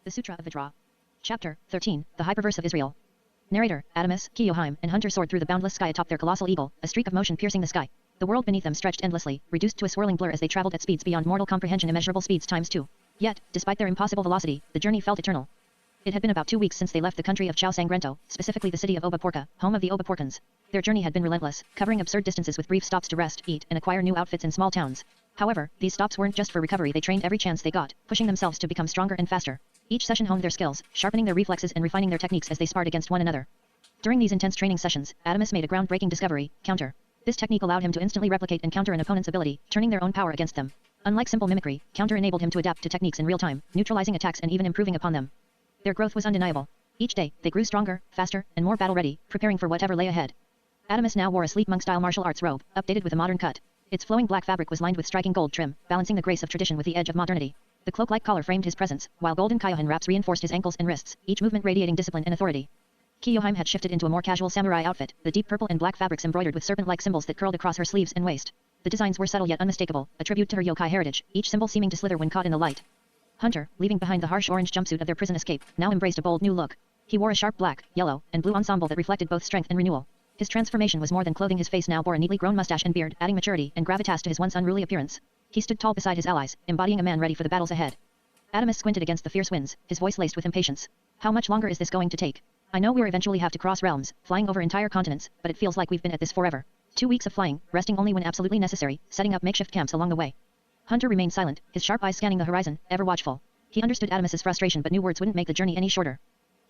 The Sutra of Vajra. Chapter 13, The Hyperverse of Israel. Narrator, Adamus, Kiyoheim, and Hunter soared through the boundless sky atop their colossal eagle, a streak of motion piercing the sky. The world beneath them stretched endlessly, reduced to a swirling blur as they traveled at speeds beyond mortal comprehension, immeasurable speeds times two. Yet, despite their impossible velocity, the journey felt eternal. It had been about 2 weeks since they left the country of Chao Sangrento, specifically the city of Obaporka, home of the Obaporkans. Their journey had been relentless, covering absurd distances with brief stops to rest, eat, and acquire new outfits in small towns. However, these stops weren't just for recovery, they trained every chance they got, pushing themselves to become stronger and faster. Each session honed their skills, sharpening their reflexes and refining their techniques as they sparred against one another. During these intense training sessions, Adamus made a groundbreaking discovery: counter. This technique allowed him to instantly replicate and counter an opponent's ability, turning their own power against them. Unlike simple mimicry, counter enabled him to adapt to techniques in real time, neutralizing attacks and even improving upon them. Their growth was undeniable. Each day, they grew stronger, faster, and more battle-ready, preparing for whatever lay ahead. Adamus now wore a sleek monk-style martial arts robe, updated with a modern cut. Its flowing black fabric was lined with striking gold trim, balancing the grace of tradition with the edge of modernity. The cloak-like collar framed his presence, while golden Kyohin wraps reinforced his ankles and wrists, each movement radiating discipline and authority. Kiyoheim had shifted into a more casual samurai outfit, the deep purple and black fabrics embroidered with serpent-like symbols that curled across her sleeves and waist. The designs were subtle yet unmistakable, a tribute to her yokai heritage, each symbol seeming to slither when caught in the light. Hunter, leaving behind the harsh orange jumpsuit of their prison escape, now embraced a bold new look. He wore a sharp black, yellow, and blue ensemble that reflected both strength and renewal. His transformation was more than clothing. His face now bore a neatly grown mustache and beard, adding maturity and gravitas to his once unruly appearance. He stood tall beside his allies, embodying a man ready for the battles ahead. Adamus squinted against the fierce winds, his voice laced with impatience. How much longer is this going to take? I know we'll eventually have to cross realms, flying over entire continents, but it feels like we've been at this forever. 2 weeks of flying, resting only when absolutely necessary, setting up makeshift camps along the way. Hunter remained silent, his sharp eyes scanning the horizon, ever watchful. He understood Adamus's frustration, but knew words wouldn't make the journey any shorter.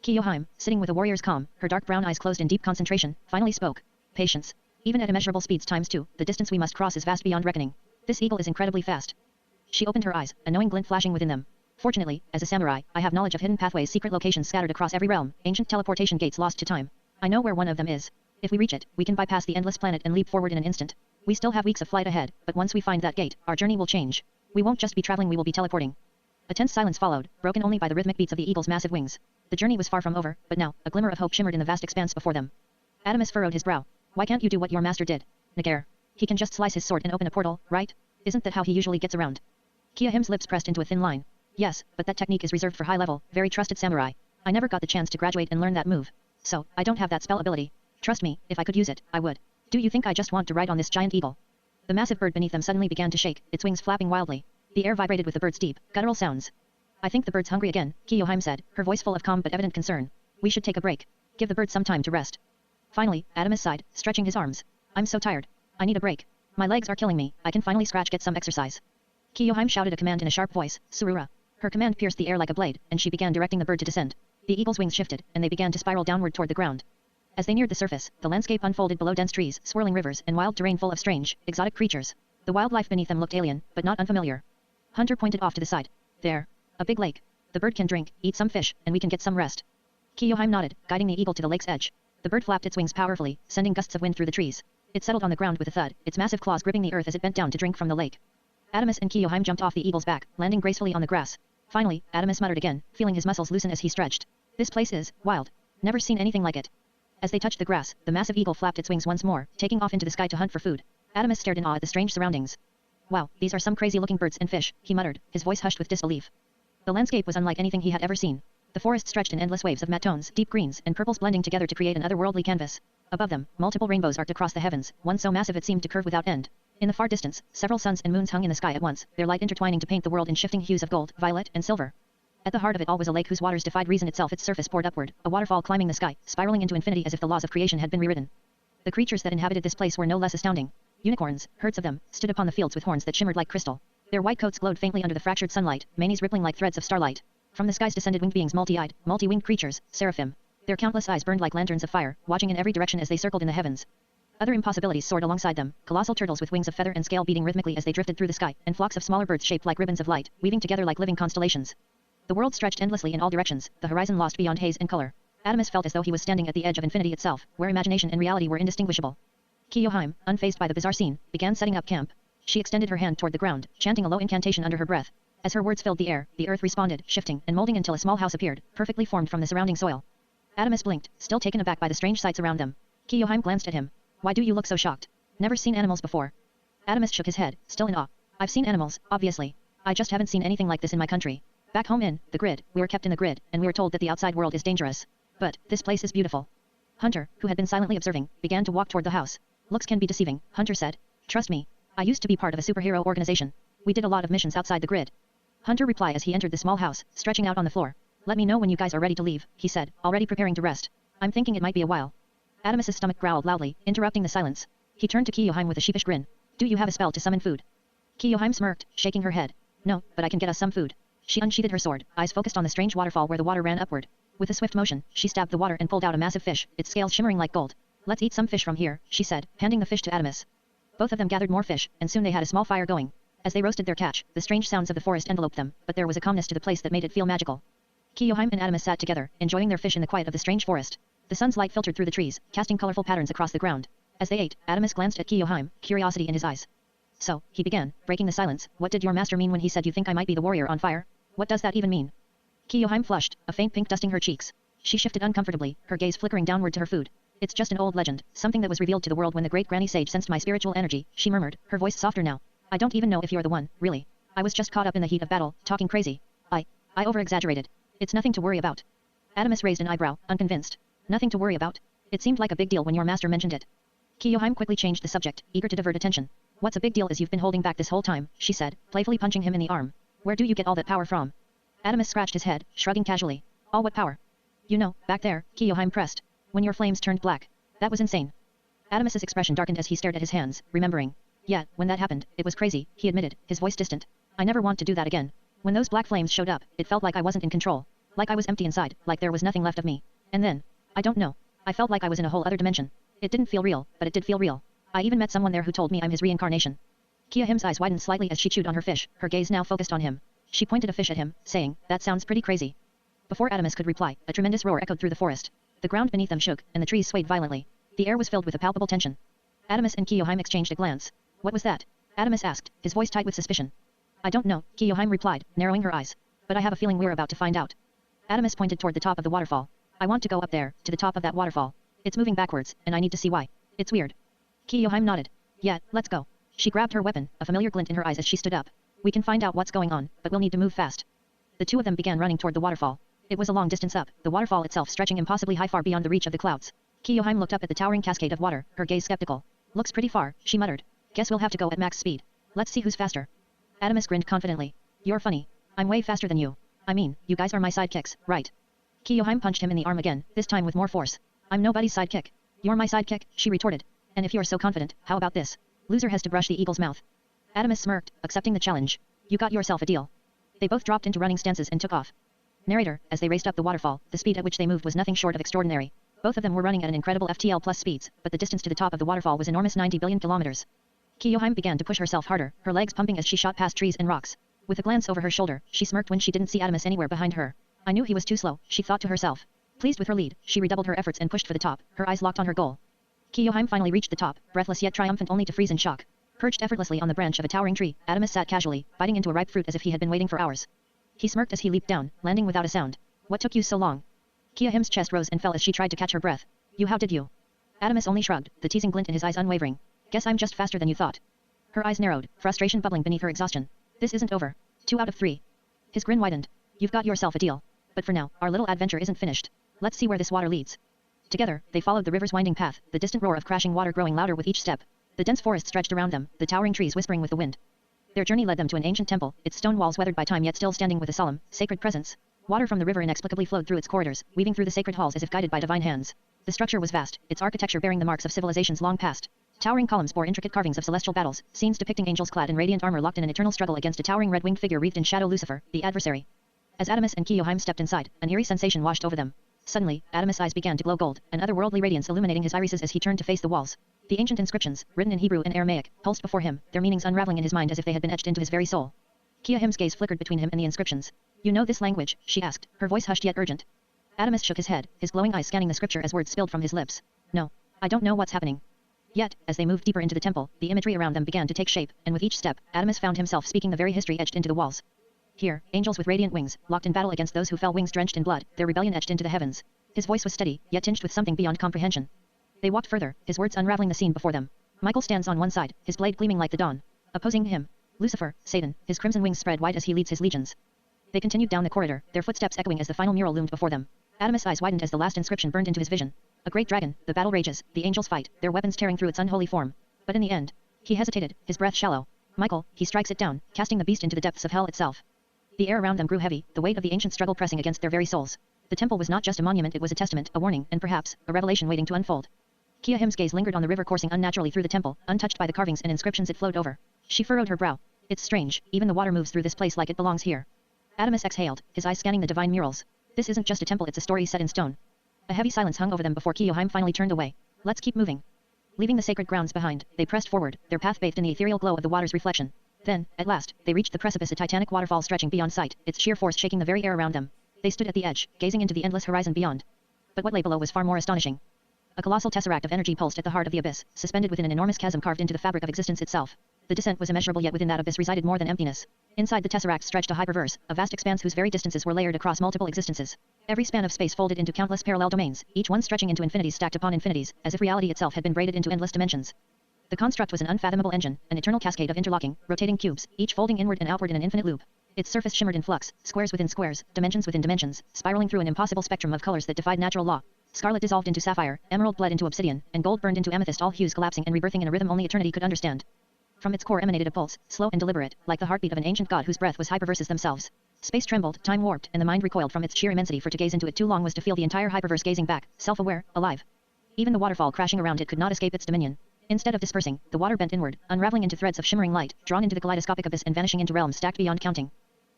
Kiyoheim, sitting with a warrior's calm, her dark brown eyes closed in deep concentration, finally spoke. Patience. Even at immeasurable speeds times two, the distance we must cross is vast beyond reckoning. This eagle is incredibly fast. She opened her eyes, a knowing glint flashing within them. Fortunately, as a samurai, I have knowledge of hidden pathways, secret locations scattered across every realm, ancient teleportation gates lost to time. I know where one of them is. If we reach it, we can bypass the endless planet and leap forward in an instant. We still have weeks of flight ahead, but once we find that gate, our journey will change. We won't just be traveling, we will be teleporting. A tense silence followed, broken only by the rhythmic beats of the eagle's massive wings. The journey was far from over, but now, a glimmer of hope shimmered in the vast expanse before them. Adamus furrowed his brow. Why can't you do what your master did? Nagar. He can just slice his sword and open a portal, right? Isn't that how he usually gets around? Kiyoheim's lips pressed into a thin line. Yes, but that technique is reserved for high-level, very trusted samurai. I never got the chance to graduate and learn that move. So, I don't have that spell ability. Trust me, if I could use it, I would. Do you think I just want to ride on this giant eagle? The massive bird beneath them suddenly began to shake, its wings flapping wildly. The air vibrated with the bird's deep, guttural sounds. I think the bird's hungry again, Kiyoheim said, her voice full of calm but evident concern. We should take a break. Give the bird some time to rest. Finally, Adamus sighed, stretching his arms. I'm so tired. I need a break. My legs are killing me, I can finally get some exercise. Kiyoheim shouted a command in a sharp voice, Surura. Her command pierced the air like a blade, and she began directing the bird to descend. The eagle's wings shifted, and they began to spiral downward toward the ground. As they neared the surface, the landscape unfolded below: dense trees, swirling rivers, and wild terrain full of strange, exotic creatures. The wildlife beneath them looked alien, but not unfamiliar. Hunter pointed off to the side. There. A big lake. The bird can drink, eat some fish, and we can get some rest. Kiyoheim nodded, guiding the eagle to the lake's edge. The bird flapped its wings powerfully, sending gusts of wind through the trees. It settled on the ground with a thud, its massive claws gripping the earth as it bent down to drink from the lake. Adamus and Kiyoheim jumped off the eagle's back, landing gracefully on the grass. Finally, Adamus muttered again, feeling his muscles loosen as he stretched. This place is wild. Never seen anything like it. As they touched the grass, the massive eagle flapped its wings once more, taking off into the sky to hunt for food. Adamus stared in awe at the strange surroundings. Wow, these are some crazy-looking birds and fish, he muttered, his voice hushed with disbelief. The landscape was unlike anything he had ever seen. The forest stretched in endless waves of matte tones, deep greens, and purples blending together to create an otherworldly canvas. Above them, multiple rainbows arced across the heavens, one so massive it seemed to curve without end. In the far distance, several suns and moons hung in the sky at once, their light intertwining to paint the world in shifting hues of gold, violet, and silver. At the heart of it all was a lake whose waters defied reason itself. Its surface poured upward, a waterfall climbing the sky, spiraling into infinity as if the laws of creation had been rewritten. The creatures that inhabited this place were no less astounding. Unicorns, herds of them, stood upon the fields with horns that shimmered like crystal. Their white coats glowed faintly under the fractured sunlight, manes rippling like threads of starlight. From the skies descended winged beings, multi-eyed, multi-winged creatures, seraphim. Their countless eyes burned like lanterns of fire, watching in every direction as they circled in the heavens. Other impossibilities soared alongside them, colossal turtles with wings of feather and scale beating rhythmically as they drifted through the sky, and flocks of smaller birds shaped like ribbons of light, weaving together like living constellations. The world stretched endlessly in all directions, the horizon lost beyond haze and color. Adamus felt as though he was standing at the edge of infinity itself, where imagination and reality were indistinguishable. Kiyoheim, unfazed by the bizarre scene, began setting up camp. She extended her hand toward the ground, chanting a low incantation under her breath. As her words filled the air, the earth responded, shifting and molding until a small house appeared, perfectly formed from the surrounding soil. Adamus blinked, still taken aback by the strange sights around them. Kiyoheim glanced at him. Why do you look so shocked? Never seen animals before. Adamus shook his head, still in awe. I've seen animals, obviously. I just haven't seen anything like this in my country. Back home in the grid, we were kept in the grid, and we were told that the outside world is dangerous. But this place is beautiful. Hunter, who had been silently observing, began to walk toward the house. Looks can be deceiving, Hunter said. Trust me. I used to be part of a superhero organization. We did a lot of missions outside the grid. Hunter replied as he entered the small house, stretching out on the floor. Let me know when you guys are ready to leave, he said, already preparing to rest. I'm thinking it might be a while. Adamus's stomach growled loudly, interrupting the silence. He turned to Kiyohime with a sheepish grin. Do you have a spell to summon food? Kiyohime smirked, shaking her head. No, but I can get us some food. She unsheathed her sword, eyes focused on the strange waterfall where the water ran upward. With a swift motion, she stabbed the water and pulled out a massive fish, its scales shimmering like gold. Let's eat some fish from here, she said, handing the fish to Adamus. Both of them gathered more fish, and soon they had a small fire going. As they roasted their catch, the strange sounds of the forest enveloped them, but there was a calmness to the place that made it feel magical. Kiyohime and Adamus sat together, enjoying their fish in the quiet of the strange forest. The sun's light filtered through the trees, casting colorful patterns across the ground. As they ate, Adamus glanced at Kiyohime, curiosity in his eyes. So, he began, breaking the silence, what did your master mean when he said you think I might be the warrior on fire? What does that even mean? Kiyohime flushed, a faint pink dusting her cheeks. She shifted uncomfortably, her gaze flickering downward to her food. It's just an old legend, something that was revealed to the world when the great granny sage sensed my spiritual energy, she murmured, her voice softer now. I don't even know if you're the one, really. I was just caught up in the heat of battle, talking crazy. I over-exaggerated. It's nothing to worry about. Adamus raised an eyebrow, unconvinced. Nothing to worry about? It seemed like a big deal when your master mentioned it. Kiyohime quickly changed the subject, eager to divert attention. What's a big deal is you've been holding back this whole time, she said, playfully punching him in the arm. Where do you get all that power from? Adamus scratched his head, shrugging casually. All what power? You know, back there, Kiyohime pressed. When your flames turned black. That was insane. Adamus's expression darkened as he stared at his hands, remembering. Yeah, when that happened, it was crazy, he admitted, his voice distant. I never want to do that again. When those black flames showed up, it felt like I wasn't in control. Like I was empty inside, like there was nothing left of me. And then, I don't know. I felt like I was in a whole other dimension. It didn't feel real, but it did feel real. I even met someone there who told me I'm his reincarnation. Kiyohime's eyes widened slightly as she chewed on her fish, her gaze now focused on him. She pointed a fish at him, saying, that sounds pretty crazy. Before Adamus could reply, a tremendous roar echoed through the forest. The ground beneath them shook, and the trees swayed violently. The air was filled with a palpable tension. Adamus and Kiyohime exchanged a glance. What was that? Adamus asked, his voice tight with suspicion. I don't know, Kiyohime replied, narrowing her eyes. But I have a feeling we're about to find out. Adamus pointed toward the top of the waterfall. I want to go up there, to the top of that waterfall. It's moving backwards, and I need to see why. It's weird. Kiyohime nodded. Yeah, let's go. She grabbed her weapon, a familiar glint in her eyes as she stood up. We can find out what's going on, but we'll need to move fast. The two of them began running toward the waterfall. It was a long distance up, the waterfall itself stretching impossibly high far beyond the reach of the clouds. Kiyohime looked up at the towering cascade of water, her gaze skeptical. Looks pretty far, she muttered. Guess we'll have to go at max speed. Let's see who's faster. Adamus grinned confidently. You're funny. I'm way faster than you. I mean, you guys are my sidekicks, right? Kiyohime punched him in the arm again, this time with more force. I'm nobody's sidekick. You're my sidekick, she retorted. And if you're so confident, how about this? Loser has to brush the eagle's mouth. Adamus smirked, accepting the challenge. You got yourself a deal. They both dropped into running stances and took off. Narrator, as they raced up the waterfall, the speed at which they moved was nothing short of extraordinary. Both of them were running at an incredible FTL plus speeds, but the distance to the top of the waterfall was enormous 90 billion kilometers. Kiyohime began to push herself harder, her legs pumping as she shot past trees and rocks. With a glance over her shoulder, she smirked when she didn't see Adamus anywhere behind her. I knew he was too slow, she thought to herself. Pleased with her lead, she redoubled her efforts and pushed for the top, her eyes locked on her goal. Kiyohime finally reached the top, breathless yet triumphant only to freeze in shock. Perched effortlessly on the branch of a towering tree, Adamus sat casually, biting into a ripe fruit as if he had been waiting for hours. He smirked as he leaped down, landing without a sound. What took you so long? Kiyohime's chest rose and fell as she tried to catch her breath. How did you? Adamus only shrugged, the teasing glint in his eyes unwavering. Guess I'm just faster than you thought. Her eyes narrowed, frustration bubbling beneath her exhaustion. This isn't over. 2 out of 3. His grin widened. You've got yourself a deal. But for now, our little adventure isn't finished. Let's see where this water leads. Together, they followed the river's winding path, the distant roar of crashing water growing louder with each step. The dense forest stretched around them, the towering trees whispering with the wind. Their journey led them to an ancient temple, its stone walls weathered by time yet still standing with a solemn, sacred presence. Water from the river inexplicably flowed through its corridors, weaving through the sacred halls as if guided by divine hands. The structure was vast, its architecture bearing the marks of civilizations long past. Towering columns bore intricate carvings of celestial battles, scenes depicting angels clad in radiant armor locked in an eternal struggle against a towering red-winged figure wreathed in shadow, Lucifer, the adversary. As Adamus and Kiyohime stepped inside, an eerie sensation washed over them. Suddenly, Adamus' eyes began to glow gold, an otherworldly radiance illuminating his irises as he turned to face the walls. The ancient inscriptions, written in Hebrew and Aramaic, pulsed before him, their meanings unraveling in his mind as if they had been etched into his very soul. Kiyohime's gaze flickered between him and the inscriptions. You know this language? She asked, her voice hushed yet urgent. Adamus shook his head, his glowing eyes scanning the scripture as words spilled from his lips. No. I don't know what's happening. Yet, as they moved deeper into the temple, the imagery around them began to take shape, and with each step, Adamus found himself speaking the very history etched into the walls. Here, angels with radiant wings, locked in battle against those who fell, wings drenched in blood, their rebellion etched into the heavens. His voice was steady, yet tinged with something beyond comprehension. They walked further, his words unraveling the scene before them. Michael stands on one side, his blade gleaming like the dawn. Opposing him, Lucifer, Satan, his crimson wings spread wide as he leads his legions. They continued down the corridor, their footsteps echoing as the final mural loomed before them. Adamus' eyes widened as the last inscription burned into his vision. A great dragon, the battle rages, the angels fight, their weapons tearing through its unholy form. But in the end, he hesitated, his breath shallow. Michael, he strikes it down, casting the beast into the depths of hell itself. The air around them grew heavy, the weight of the ancient struggle pressing against their very souls. The temple was not just a monument, it was a testament, a warning, and perhaps, a revelation waiting to unfold. Kia-him's gaze lingered on the river coursing unnaturally through the temple, untouched by the carvings and inscriptions it flowed over. She furrowed her brow. It's strange, even the water moves through this place like it belongs here. Adamus exhaled, his eyes scanning the divine murals. This isn't just a temple, it's a story set in stone. A heavy silence hung over them before Kiyohime finally turned away. Let's keep moving. Leaving the sacred grounds behind, they pressed forward, their path bathed in the ethereal glow of the water's reflection. Then, at last, they reached the precipice, a titanic waterfall stretching beyond sight, its sheer force shaking the very air around them. They stood at the edge, gazing into the endless horizon beyond. But what lay below was far more astonishing. A colossal tesseract of energy pulsed at the heart of the abyss, suspended within an enormous chasm carved into the fabric of existence itself. The descent was immeasurable, yet within that abyss resided more than emptiness. Inside the tesseract stretched a hyperverse, a vast expanse whose very distances were layered across multiple existences. Every span of space folded into countless parallel domains, each one stretching into infinities stacked upon infinities, as if reality itself had been braided into endless dimensions. The construct was an unfathomable engine, an eternal cascade of interlocking, rotating cubes, each folding inward and outward in an infinite loop. Its surface shimmered in flux, squares within squares, dimensions within dimensions, spiraling through an impossible spectrum of colors that defied natural law. Scarlet dissolved into sapphire, emerald bled into obsidian, and gold burned into amethyst, all hues collapsing and rebirthing in a rhythm only eternity could understand. From its core emanated a pulse, slow and deliberate, like the heartbeat of an ancient god whose breath was hyperverses themselves. Space trembled, time warped, and the mind recoiled from its sheer immensity, for to gaze into it too long was to feel the entire hyperverse gazing back, self-aware, alive. Even the waterfall crashing around it could not escape its dominion. Instead of dispersing, the water bent inward, unraveling into threads of shimmering light, drawn into the kaleidoscopic abyss and vanishing into realms stacked beyond counting.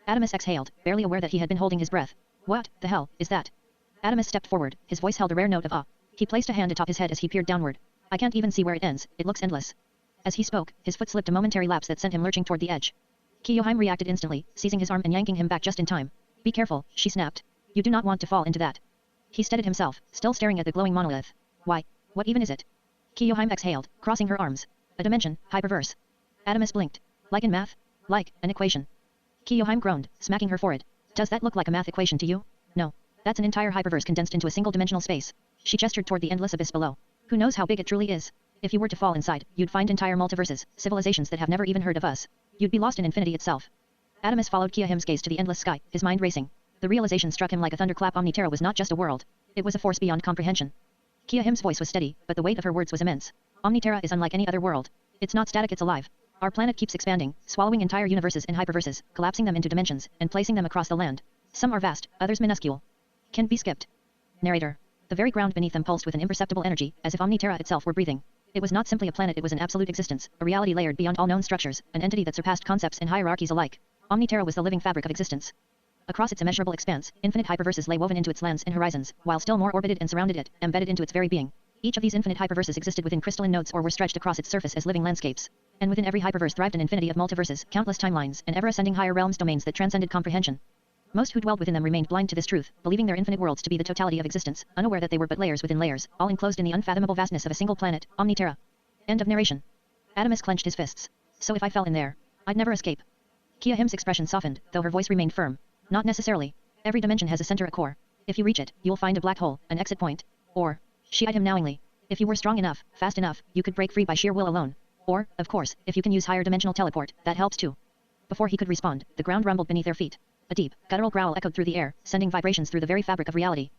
Adamus exhaled, barely aware that he had been holding his breath. What the hell is that? Adamus stepped forward, his voice held a rare note of awe. He placed a hand atop his head as he peered downward. I can't even see where it ends, it looks endless. As he spoke, his foot slipped a momentary lapse that sent him lurching toward the edge. Kiyohime reacted instantly, seizing his arm and yanking him back just in time. Be careful, she snapped. You do not want to fall into that. He steadied himself, still staring at the glowing monolith. Why, what even is it? Kiyohime exhaled, crossing her arms. A dimension, hyperverse. Adamus blinked. Like in math? Like an equation. Kiyohime groaned, smacking her forehead. Does that look like a math equation to you? No. That's an entire hyperverse condensed into a single-dimensional space. She gestured toward the endless abyss below. Who knows how big it truly is? If you were to fall inside, you'd find entire multiverses, civilizations that have never even heard of us. You'd be lost in infinity itself. Adamus followed Kiyohime's gaze to the endless sky, his mind racing. The realization struck him like a thunderclap. Omniterra was not just a world. It was a force beyond comprehension. Kiyohime's voice was steady, but the weight of her words was immense. Omniterra is unlike any other world. It's not static, it's alive. Our planet keeps expanding, swallowing entire universes and hyperverses, collapsing them into dimensions, and placing them across the land. Some are vast, others minuscule. Can't be skipped. Narrator. The very ground beneath them pulsed with an imperceptible energy, as if Omniterra itself were breathing. It was not simply a planet, it was an absolute existence, a reality layered beyond all known structures, an entity that surpassed concepts and hierarchies alike. Omniterra was the living fabric of existence. Across its immeasurable expanse, infinite hyperverses lay woven into its lands and horizons, while still more orbited and surrounded it, embedded into its very being. Each of these infinite hyperverses existed within crystalline nodes or were stretched across its surface as living landscapes. And within every hyperverse thrived an infinity of multiverses, countless timelines, and ever-ascending higher realms, domains that transcended comprehension. Most who dwelled within them remained blind to this truth, believing their infinite worlds to be the totality of existence, unaware that they were but layers within layers, all enclosed in the unfathomable vastness of a single planet, Omniterra. End of narration. Adamus clenched his fists. So if I fell in there, I'd never escape. Kiyohime's expression softened, though her voice remained firm. Not necessarily. Every dimension has a center, a core. If you reach it, you'll find a black hole, an exit point. Or, she eyed him knowingly. If you were strong enough, fast enough, you could break free by sheer will alone. Or, of course, if you can use higher dimensional teleport, that helps too. Before he could respond, the ground rumbled beneath their feet. A deep, guttural growl echoed through the air, sending vibrations through the very fabric of reality.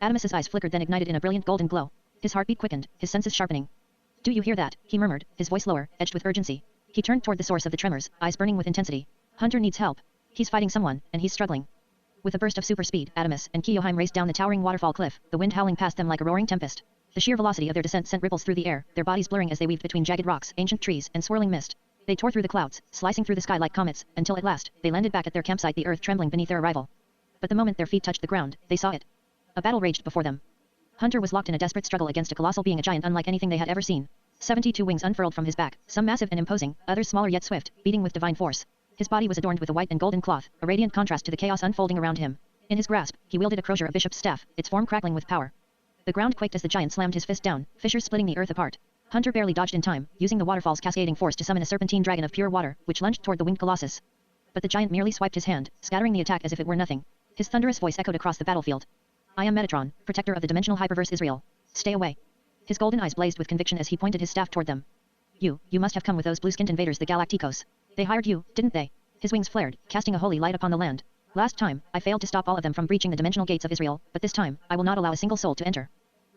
Adamus's eyes flickered, then ignited in a brilliant golden glow. His heartbeat quickened, his senses sharpening. Do you hear that? He murmured, his voice lower, edged with urgency. He turned toward the source of the tremors, eyes burning with intensity. Hunter needs help. He's fighting someone, and he's struggling. With a burst of super speed, Adamus and Kiyohime raced down the towering waterfall cliff, the wind howling past them like a roaring tempest. The sheer velocity of their descent sent ripples through the air, their bodies blurring as they weaved between jagged rocks, ancient trees, and swirling mist. They tore through the clouds, slicing through the sky like comets, until at last, they landed back at their campsite, the earth trembling beneath their arrival. But the moment their feet touched the ground, they saw it. A battle raged before them. Hunter was locked in a desperate struggle against a colossal being, a giant unlike anything they had ever seen. 72 wings unfurled from his back, some massive and imposing, others smaller yet swift, beating with divine force. His body was adorned with a white and golden cloth, a radiant contrast to the chaos unfolding around him. In his grasp, he wielded a crosier, a bishop's staff, its form crackling with power. The ground quaked as the giant slammed his fist down, fissures splitting the earth apart. Hunter barely dodged in time, using the waterfall's cascading force to summon a serpentine dragon of pure water, which lunged toward the winged colossus. But the giant merely swiped his hand, scattering the attack as if it were nothing. His thunderous voice echoed across the battlefield. I am Metatron, protector of the dimensional hyperverse Israel. Stay away. His golden eyes blazed with conviction as he pointed his staff toward them. You must have come with those blue-skinned invaders, the Galacticos. They hired you, didn't they? His wings flared, casting a holy light upon the land. Last time, I failed to stop all of them from breaching the dimensional gates of Israel, but this time, I will not allow a single soul to enter.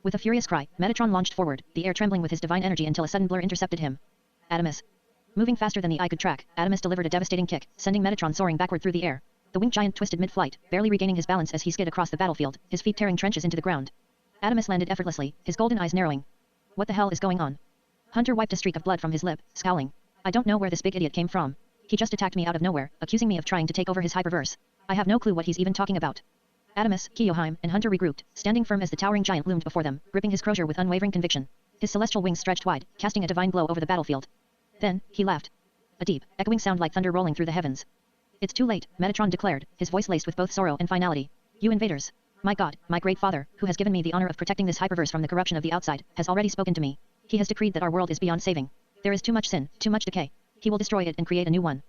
With a furious cry, Metatron launched forward, the air trembling with his divine energy until a sudden blur intercepted him. Adamus. Moving faster than the eye could track, Adamus delivered a devastating kick, sending Metatron soaring backward through the air. The winged giant twisted mid-flight, barely regaining his balance as he skid across the battlefield, his feet tearing trenches into the ground. Adamus landed effortlessly, his golden eyes narrowing. What the hell is going on? Hunter wiped a streak of blood from his lip, scowling. I don't know where this big idiot came from. He just attacked me out of nowhere, accusing me of trying to take over his hyperverse. I have no clue what he's even talking about. Adamus, Kiyoheim, and Hunter regrouped, standing firm as the towering giant loomed before them, gripping his crozier with unwavering conviction. His celestial wings stretched wide, casting a divine glow over the battlefield. Then, he laughed. A deep, echoing sound like thunder rolling through the heavens. It's too late, Metatron declared, his voice laced with both sorrow and finality. You invaders. My God, my great father, who has given me the honor of protecting this hyperverse from the corruption of the outside, has already spoken to me. He has decreed that our world is beyond saving. There is too much sin, too much decay. He will destroy it and create a new one.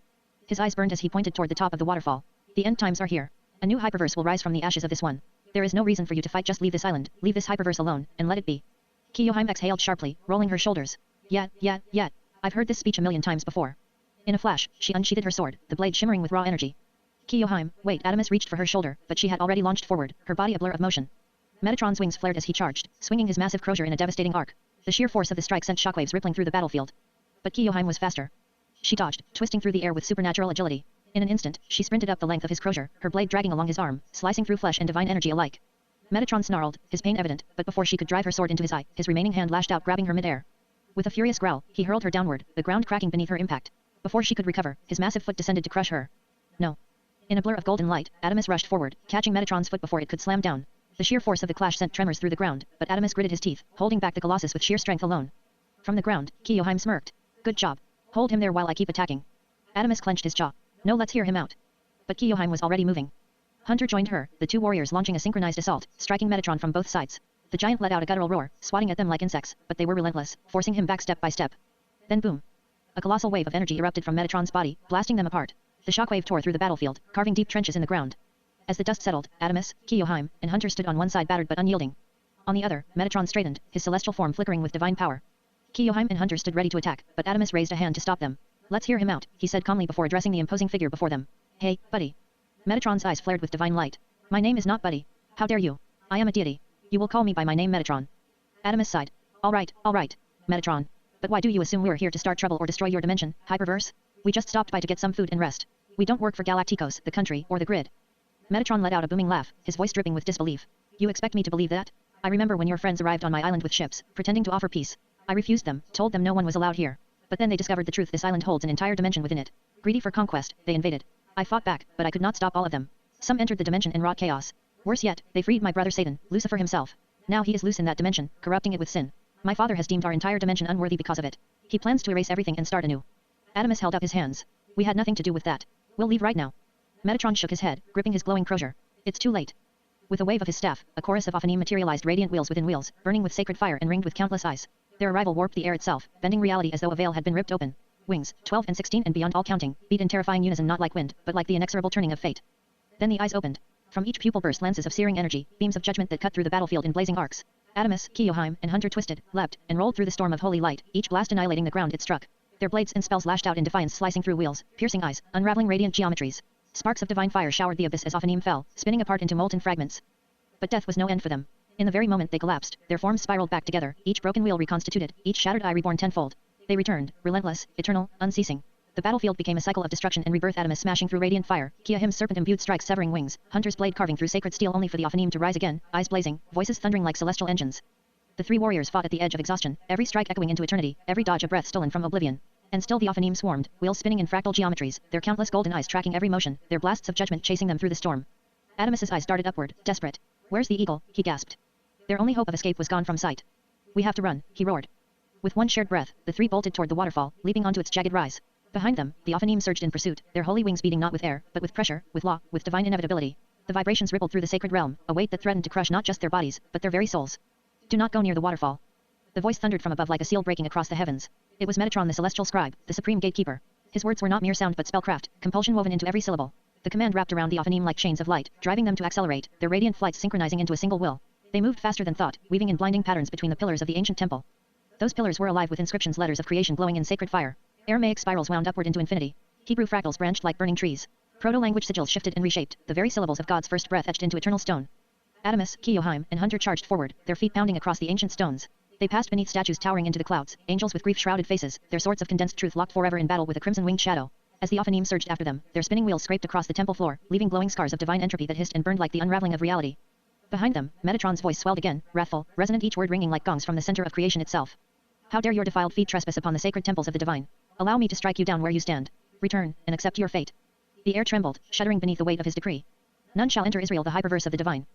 His eyes burned as he pointed toward the top of the waterfall. The end times are here. A new hyperverse will rise from the ashes of this one. There is no reason for you to fight, just leave this island, leave this hyperverse alone, and let it be. Kiyoheim exhaled sharply, rolling her shoulders. Yet. I've heard this speech a million times before. In a flash, she unsheathed her sword, the blade shimmering with raw energy. Kiyoheim, wait, Adamus reached for her shoulder, but she had already launched forward, her body a blur of motion. Metatron's wings flared as he charged, swinging his massive crozier in a devastating arc. The sheer force of the strike sent shockwaves rippling through the battlefield. But Kiyoheim was faster. She dodged, twisting through the air with supernatural agility. In an instant, she sprinted up the length of his crozier, her blade dragging along his arm, slicing through flesh and divine energy alike. Metatron snarled, his pain evident, but before she could drive her sword into his eye, his remaining hand lashed out, grabbing her mid-air. With a furious growl, he hurled her downward, the ground cracking beneath her impact. Before she could recover, his massive foot descended to crush her. No. In a blur of golden light, Adamus rushed forward, catching Metatron's foot before it could slam down. The sheer force of the clash sent tremors through the ground, but Adamus gritted his teeth, holding back the Colossus with sheer strength alone. From the ground, Kiyoheim smirked. Good job. Hold him there while I keep attacking. Adamus clenched his jaw. No, let's hear him out. But Kiyoheim was already moving. Hunter joined her, the two warriors launching a synchronized assault, striking Metatron from both sides. The giant let out a guttural roar, swatting at them like insects, but they were relentless, forcing him back step by step. Then boom. A colossal wave of energy erupted from Metatron's body, blasting them apart. The shockwave tore through the battlefield, carving deep trenches in the ground. As the dust settled, Adamus, Kiyoheim, and Hunter stood on one side battered but unyielding. On the other, Metatron straightened, his celestial form flickering with divine power. Kiyoheim and Hunter stood ready to attack, but Adamus raised a hand to stop them. Let's hear him out, he said calmly before addressing the imposing figure before them. Hey, buddy. Metatron's eyes flared with divine light. My name is not Buddy. How dare you? I am a deity. You will call me by my name, Metatron. Adamus sighed. All right, Metatron. But why do you assume we're here to start trouble or destroy your dimension, hyperverse? We just stopped by to get some food and rest. We don't work for Galacticos, the country, or the grid. Metatron let out a booming laugh, his voice dripping with disbelief. You expect me to believe that? I remember when your friends arrived on my island with ships, pretending to offer peace. I refused them, told them no one was allowed here. But then they discovered the truth: this island holds an entire dimension within it. Greedy for conquest, they invaded. I fought back, but I could not stop all of them. Some entered the dimension and wrought chaos. Worse yet, they freed my brother Satan, Lucifer himself. Now he is loose in that dimension, corrupting it with sin. My father has deemed our entire dimension unworthy because of it. He plans to erase everything and start anew. Adamus held up his hands. We had nothing to do with that. We'll leave right now. Metatron shook his head, gripping his glowing crozier. It's too late. With a wave of his staff, a chorus of Ophanim materialized, radiant wheels within wheels, burning with sacred fire and ringed with countless eyes. Their arrival warped the air itself, bending reality as though a veil had been ripped open. Wings, 12 and 16 and beyond all counting, beat in terrifying unison, not like wind, but like the inexorable turning of fate. Then the eyes opened. From each pupil burst lances of searing energy, beams of judgment that cut through the battlefield in blazing arcs. Adamus, Kiyoheim, and Hunter twisted, leapt, and rolled through the storm of holy light, each blast annihilating the ground it struck. Their blades and spells lashed out in defiance, slicing through wheels, piercing eyes, unraveling radiant geometries. Sparks of divine fire showered the abyss as Ophanim fell, spinning apart into molten fragments. But death was no end for them. In the very moment they collapsed, their forms spiraled back together, each broken wheel reconstituted, each shattered eye reborn tenfold. They returned, relentless, eternal, unceasing. The battlefield became a cycle of destruction and rebirth. Adamus smashing through radiant fire, Kiyoheim's serpent-imbued strikes severing wings, Hunter's blade carving through sacred steel only for the Ophanim to rise again, eyes blazing, voices thundering like celestial engines. The three warriors fought at the edge of exhaustion, every strike echoing into eternity, every dodge a breath stolen from oblivion. And still the Ophanim swarmed, wheels spinning in fractal geometries, their countless golden eyes tracking every motion, their blasts of judgment chasing them through the storm. Adamus's eyes darted upward, desperate. Where's the eagle? He gasped. Their only hope of escape was gone from sight. We have to run, he roared. With one shared breath, the three bolted toward the waterfall, leaping onto its jagged rise. Behind them, the Ophanim surged in pursuit, their holy wings beating not with air, but with pressure, with law, with divine inevitability. The vibrations rippled through the sacred realm, a weight that threatened to crush not just their bodies, but their very souls. Do not go near the waterfall. The voice thundered from above like a seal breaking across the heavens. It was Metatron, the celestial scribe, the supreme gatekeeper. His words were not mere sound but spellcraft, compulsion woven into every syllable. The command wrapped around the Ophanim like chains of light, driving them to accelerate, their radiant flights synchronizing into a single will. They moved faster than thought, weaving in blinding patterns between the pillars of the ancient temple. Those pillars were alive with inscriptions, letters of creation glowing in sacred fire. Aramaic spirals wound upward into infinity. Hebrew fractals branched like burning trees. Proto-language sigils shifted and reshaped, the very syllables of God's first breath etched into eternal stone. Adamus, Kiyoheim, and Hunter charged forward, their feet pounding across the ancient stones. They passed beneath statues towering into the clouds, angels with grief-shrouded faces, their swords of condensed truth locked forever in battle with a crimson-winged shadow. As the Ophanim surged after them, their spinning wheels scraped across the temple floor, leaving glowing scars of divine entropy that hissed and burned like the unraveling of reality. Behind them, Metatron's voice swelled again, wrathful, resonant, each word ringing like gongs from the center of creation itself. How dare your defiled feet trespass upon the sacred temples of the divine? Allow me to strike you down where you stand. Return, and accept your fate. The air trembled, shuddering beneath the weight of his decree. None shall enter Israel, the hyperverse of the divine.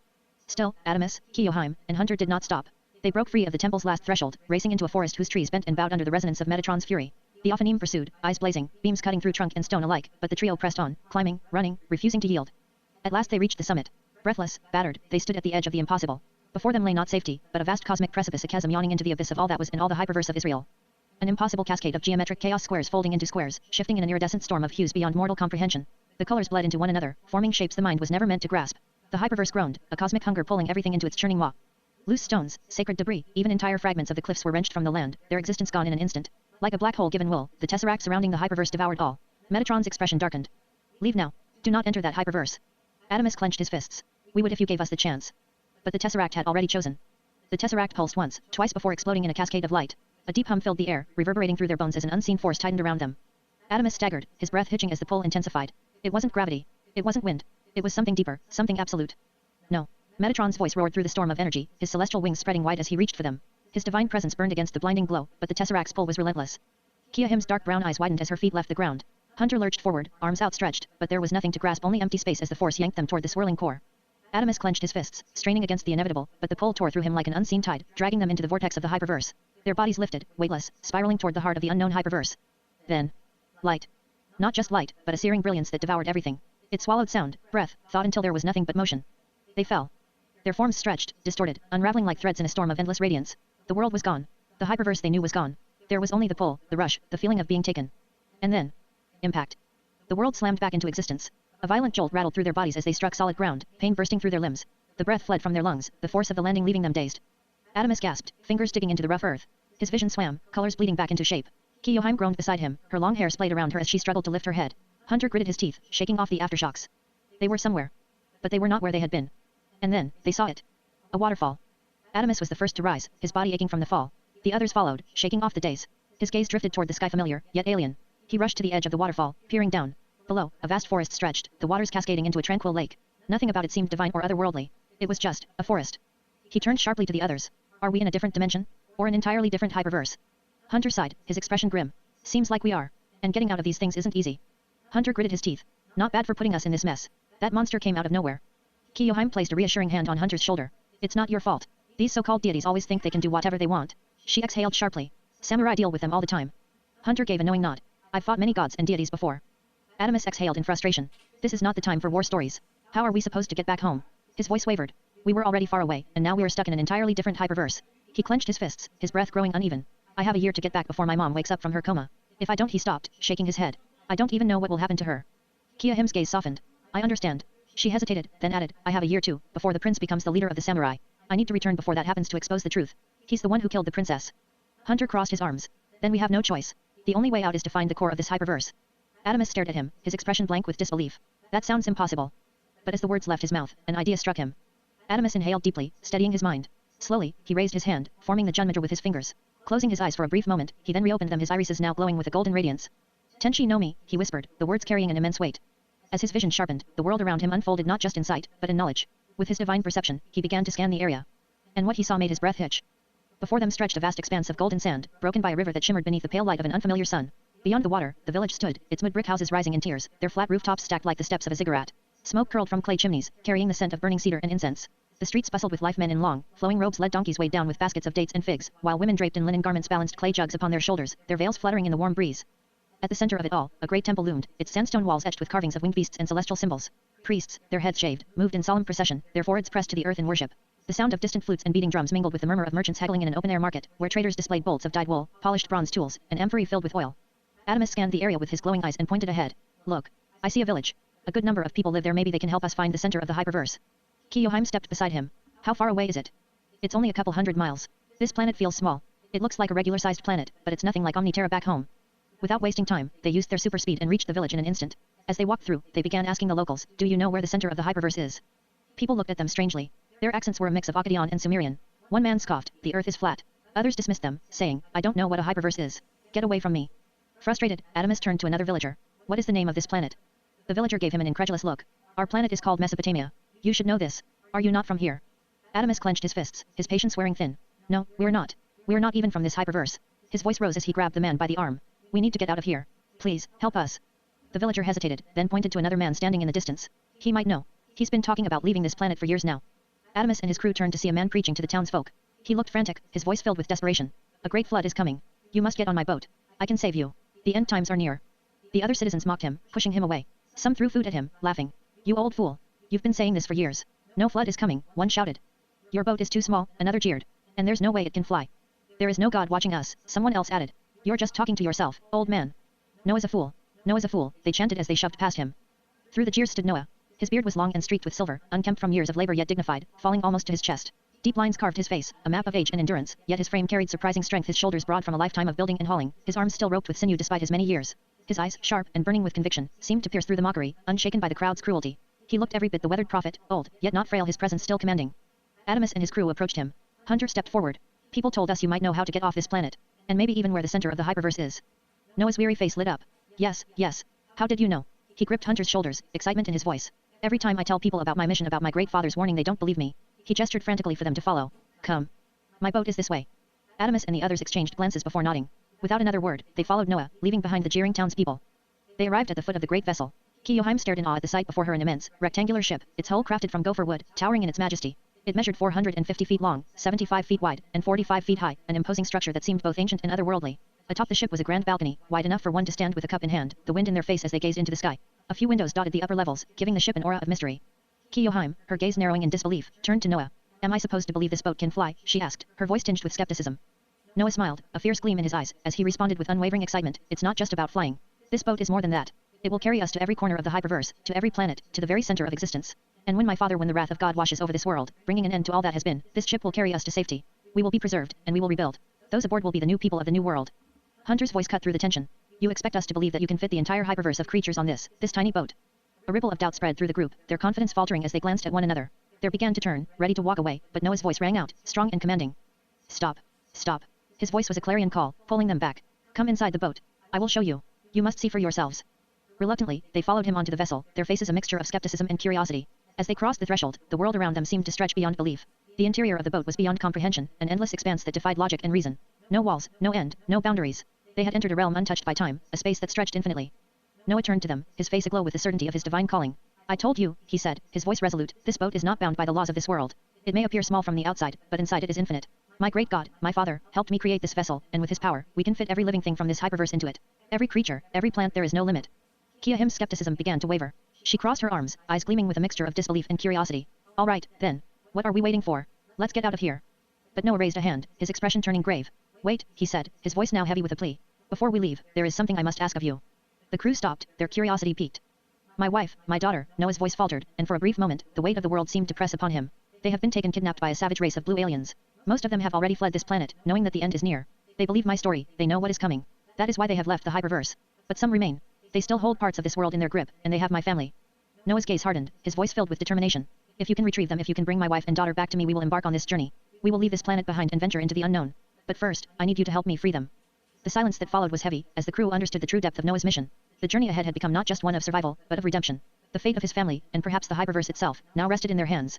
Still, Adamus, Kiyoheim, and Hunter did not stop. They broke free of the temple's last threshold, racing into a forest whose trees bent and bowed under the resonance of Metatron's fury. The Ophanim pursued, eyes blazing, beams cutting through trunk and stone alike, but the trio pressed on, climbing, running, refusing to yield. At last they reached the summit. Breathless, battered, they stood at the edge of the impossible. Before them lay not safety, but a vast cosmic precipice, a chasm yawning into the abyss of all that was and all the hyperverse of Israel. An impossible cascade of geometric chaos, squares folding into squares, shifting in an iridescent storm of hues beyond mortal comprehension. The colors bled into one another, forming shapes the mind was never meant to grasp. The hyperverse groaned, a cosmic hunger pulling everything into its churning maw. Loose stones, sacred debris, even entire fragments of the cliffs were wrenched from the land, their existence gone in an instant. Like a black hole given will, the tesseract surrounding the hyperverse devoured all. Metatron's expression darkened. Leave now. Do not enter that hyperverse. Adamus clenched his fists. We would if you gave us the chance. But the tesseract had already chosen. The tesseract pulsed once, twice before exploding in a cascade of light. A deep hum filled the air, reverberating through their bones as an unseen force tightened around them. Adamus staggered, his breath hitching as the pull intensified. It wasn't gravity. It wasn't wind. It was something deeper, something absolute. No. Metatron's voice roared through the storm of energy, his celestial wings spreading wide as he reached for them. His divine presence burned against the blinding glow, but the tesseract's pull was relentless. Kiyoheim's dark brown eyes widened as her feet left the ground. Hunter lurched forward, arms outstretched, but there was nothing to grasp, only empty space as the force yanked them toward the swirling core. Adamus clenched his fists, straining against the inevitable, but the pull tore through him like an unseen tide, dragging them into the vortex of the hyperverse. Their bodies lifted, weightless, spiraling toward the heart of the unknown hyperverse. Then, light. Not just light, but a searing brilliance that devoured everything. It swallowed sound, breath, thought until there was nothing but motion. They fell. Their forms stretched, distorted, unraveling like threads in a storm of endless radiance. The world was gone. The hyperverse they knew was gone. There was only the pull, the rush, the feeling of being taken. And then, impact. The world slammed back into existence. A violent jolt rattled through their bodies as they struck solid ground, pain bursting through their limbs. The breath fled from their lungs, the force of the landing leaving them dazed. Adamus gasped, fingers digging into the rough earth. His vision swam, colors bleeding back into shape. Kiyoheim groaned beside him, her long hair splayed around her as she struggled to lift her head. Hunter gritted his teeth, shaking off the aftershocks. They were somewhere. But they were not where they had been. And then, they saw it. A waterfall. Adamus was the first to rise, his body aching from the fall. The others followed, shaking off the daze. His gaze drifted toward the sky, familiar, yet alien. He rushed to the edge of the waterfall, peering down. Below, a vast forest stretched, the waters cascading into a tranquil lake. Nothing about it seemed divine or otherworldly. It was just a forest. He turned sharply to the others. Are we in a different dimension? Or an entirely different hyperverse? Hunter sighed, his expression grim. Seems like we are. And getting out of these things isn't easy. Hunter gritted his teeth. Not bad for putting us in this mess. That monster came out of nowhere. Kiyoheim placed a reassuring hand on Hunter's shoulder. It's not your fault. These so-called deities always think they can do whatever they want. She exhaled sharply. Samurai deal with them all the time. Hunter gave a knowing nod. I've fought many gods and deities before. Adamus exhaled in frustration. This is not the time for war stories. How are we supposed to get back home? His voice wavered. We were already far away, and now we are stuck in an entirely different hyperverse. He clenched his fists, his breath growing uneven. I have a year to get back before my mom wakes up from her coma. If I don't, he stopped, shaking his head. I don't even know what will happen to her. Kiyoheim's gaze softened. I understand. She hesitated, then added, I have a year too, before the prince becomes the leader of the samurai. I need to return before that happens to expose the truth. He's the one who killed the princess. Hunter crossed his arms. Then we have no choice. The only way out is to find the core of this hyperverse. Adamus stared at him, his expression blank with disbelief. That sounds impossible. But as the words left his mouth, an idea struck him. Adamus inhaled deeply, steadying his mind. Slowly, he raised his hand, forming the Junmudra with his fingers. Closing his eyes for a brief moment, he then reopened them, his irises now glowing with a golden radiance. Tenshi no Mi, he whispered, the words carrying an immense weight. As his vision sharpened, the world around him unfolded not just in sight, but in knowledge. With his divine perception, he began to scan the area. And what he saw made his breath hitch. Before them stretched a vast expanse of golden sand, broken by a river that shimmered beneath the pale light of an unfamiliar sun. Beyond the water, the village stood, its mud brick houses rising in tiers, their flat rooftops stacked like the steps of a ziggurat. Smoke curled from clay chimneys, carrying the scent of burning cedar and incense. The streets bustled with life, men in long, flowing robes led donkeys weighed down with baskets of dates and figs, while women draped in linen garments balanced clay jugs upon their shoulders, their veils fluttering in the warm breeze. At the center of it all, a great temple loomed, its sandstone walls etched with carvings of winged beasts and celestial symbols. Priests, their heads shaved, moved in solemn procession, their foreheads pressed to the earth in worship. The sound of distant flutes and beating drums mingled with the murmur of merchants haggling in an open-air market, where traders displayed bolts of dyed wool, polished bronze tools, and amphorae filled with oil. Adamus scanned the area with his glowing eyes and pointed ahead. Look. I see a village. A good number of people live there, maybe they can help us find the center of the hyperverse. Kiyoheim stepped beside him. How far away is it? It's only a couple hundred miles. This planet feels small. It looks like a regular-sized planet, but it's nothing like Omniterra back home. Without wasting time, they used their super speed and reached the village in an instant. As they walked through, they began asking the locals, "Do you know where the center of the hyperverse is?" People looked at them strangely. Their accents were a mix of Akkadian and Sumerian. One man scoffed, "The earth is flat." Others dismissed them, saying, "I don't know what a hyperverse is. Get away from me." Frustrated, Adamus turned to another villager. "What is the name of this planet?" The villager gave him an incredulous look. "Our planet is called Mesopotamia. You should know this. Are you not from here?" Adamus clenched his fists, his patience wearing thin. "No, we're not. We're not even from this hyperverse." His voice rose as he grabbed the man by the arm. "We need to get out of here. Please, help us." The villager hesitated, then pointed to another man standing in the distance. He might know. He's been talking about leaving this planet for years now. Adamus and his crew turned to see a man preaching to the townsfolk. He looked frantic, his voice filled with desperation. "A great flood is coming. You must get on my boat. I can save you. The end times are near." The other citizens mocked him, pushing him away. Some threw food at him, laughing. "You old fool. You've been saying this for years. No flood is coming," one shouted. "Your boat is too small," another jeered. "And there's no way it can fly." "There is no God watching us," someone else added. "You're just talking to yourself, old man." "Noah's a fool. Noah's a fool," they chanted as they shoved past him. Through the jeers stood Noah. His beard was long and streaked with silver, unkempt from years of labor yet dignified, falling almost to his chest. Deep lines carved his face, a map of age and endurance, yet his frame carried surprising strength, his shoulders broad from a lifetime of building and hauling, his arms still roped with sinew despite his many years. His eyes, sharp and burning with conviction, seemed to pierce through the mockery, unshaken by the crowd's cruelty. He looked every bit the weathered prophet, old, yet not frail, his presence still commanding. Adamus and his crew approached him. Hunter stepped forward. "People told us you might know how to get off this planet. And maybe even where the center of the hyperverse is." Noah's weary face lit up. "Yes, yes. How did you know?" He gripped Hunter's shoulders, excitement in his voice. "Every time I tell people about my mission, about my great father's warning, they don't believe me." He gestured frantically for them to follow. "Come. My boat is this way." Adamus and the others exchanged glances before nodding. Without another word, they followed Noah, leaving behind the jeering townspeople. They arrived at the foot of the great vessel. Kiyoheim stared in awe at the sight before her, an immense, rectangular ship, its hull crafted from gopher wood, towering in its majesty. It measured 450 feet long, 75 feet wide, and 45 feet high, an imposing structure that seemed both ancient and otherworldly. Atop the ship was a grand balcony, wide enough for one to stand with a cup in hand, the wind in their face as they gazed into the sky. A few windows dotted the upper levels, giving the ship an aura of mystery. Kiyoheim, her gaze narrowing in disbelief, turned to Noah. "Am I supposed to believe this boat can fly?" she asked, her voice tinged with skepticism. Noah smiled, a fierce gleam in his eyes, as he responded with unwavering excitement, "It's not just about flying. This boat is more than that. It will carry us to every corner of the hyperverse, to every planet, to the very center of existence. And when the wrath of God washes over this world, bringing an end to all that has been, this ship will carry us to safety. We will be preserved, and we will rebuild. Those aboard will be the new people of the new world." Hunter's voice cut through the tension. "You expect us to believe that you can fit the entire hyperverse of creatures on this tiny boat?" A ripple of doubt spread through the group, their confidence faltering as they glanced at one another. They began to turn, ready to walk away, but Noah's voice rang out, strong and commanding. "Stop. Stop." His voice was a clarion call, pulling them back. "Come inside the boat. I will show you. You must see for yourselves." Reluctantly, they followed him onto the vessel, their faces a mixture of skepticism and curiosity. As they crossed the threshold, the world around them seemed to stretch beyond belief. The interior of the boat was beyond comprehension, an endless expanse that defied logic and reason. No walls, no end, no boundaries. They had entered a realm untouched by time, a space that stretched infinitely. Noah turned to them, his face aglow with the certainty of his divine calling. "I told you," he said, his voice resolute, "this boat is not bound by the laws of this world. It may appear small from the outside, but inside it is infinite. My great God, my Father, helped me create this vessel, and with his power, we can fit every living thing from this hyperverse into it. Every creature, every plant, there is no limit." Kiyoheim's skepticism began to waver. She crossed her arms, eyes gleaming with a mixture of disbelief and curiosity. "All right, then. What are we waiting for? Let's get out of here." But Noah raised a hand, his expression turning grave. "Wait," he said, his voice now heavy with a plea. "Before we leave, there is something I must ask of you." The crew stopped, their curiosity piqued. "My wife, my daughter," Noah's voice faltered, and for a brief moment, the weight of the world seemed to press upon him. "They have been kidnapped by a savage race of blue aliens. Most of them have already fled this planet, knowing that the end is near. They believe my story, they know what is coming. That is why they have left the hyperverse. But some remain. They still hold parts of this world in their grip, and they have my family." Noah's gaze hardened, his voice filled with determination. "If you can retrieve them, if you can bring my wife and daughter back to me, we will embark on this journey. We will leave this planet behind and venture into the unknown. But first, I need you to help me free them." The silence that followed was heavy, as the crew understood the true depth of Noah's mission. The journey ahead had become not just one of survival, but of redemption. The fate of his family, and perhaps the hyperverse itself, now rested in their hands.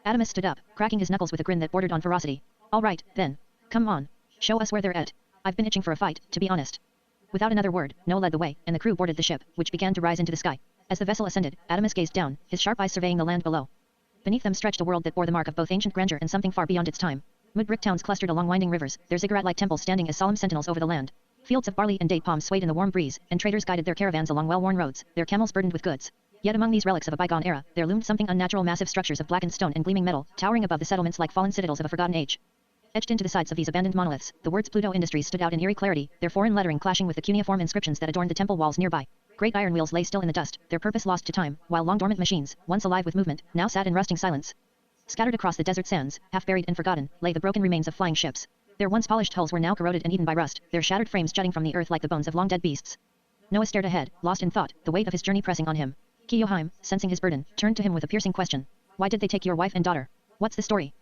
Adamus stood up, cracking his knuckles with a grin that bordered on ferocity. "All right, then. Come on. Show us where they're at. I've been itching for a fight, to be honest." Without another word, Noah led the way, and the crew boarded the ship, which began to rise into the sky. As the vessel ascended, Adamus gazed down, his sharp eyes surveying the land below. Beneath them stretched a world that bore the mark of both ancient grandeur and something far beyond its time. Mud brick towns clustered along winding rivers, their ziggurat-like temples standing as solemn sentinels over the land. Fields of barley and date palms swayed in the warm breeze, and traders guided their caravans along well-worn roads, their camels burdened with goods. Yet among these relics of a bygone era, there loomed something unnatural, massive structures of blackened stone and gleaming metal, towering above the settlements like fallen citadels of a forgotten age. Etched into the sides of these abandoned monoliths, the words Pluto Industries stood out in eerie clarity, their foreign lettering clashing with the cuneiform inscriptions that adorned the temple walls nearby. Great iron wheels lay still in the dust, their purpose lost to time, while long-dormant machines, once alive with movement, now sat in rusting silence. Scattered across the desert sands, half buried and forgotten, lay the broken remains of flying ships. Their once polished hulls were now corroded and eaten by rust, their shattered frames jutting from the earth like the bones of long-dead beasts. Noah stared ahead, lost in thought, the weight of his journey pressing on him. Kiyoheim, sensing his burden, turned to him with a piercing question. Why did they take your wife and daughter? What's the story?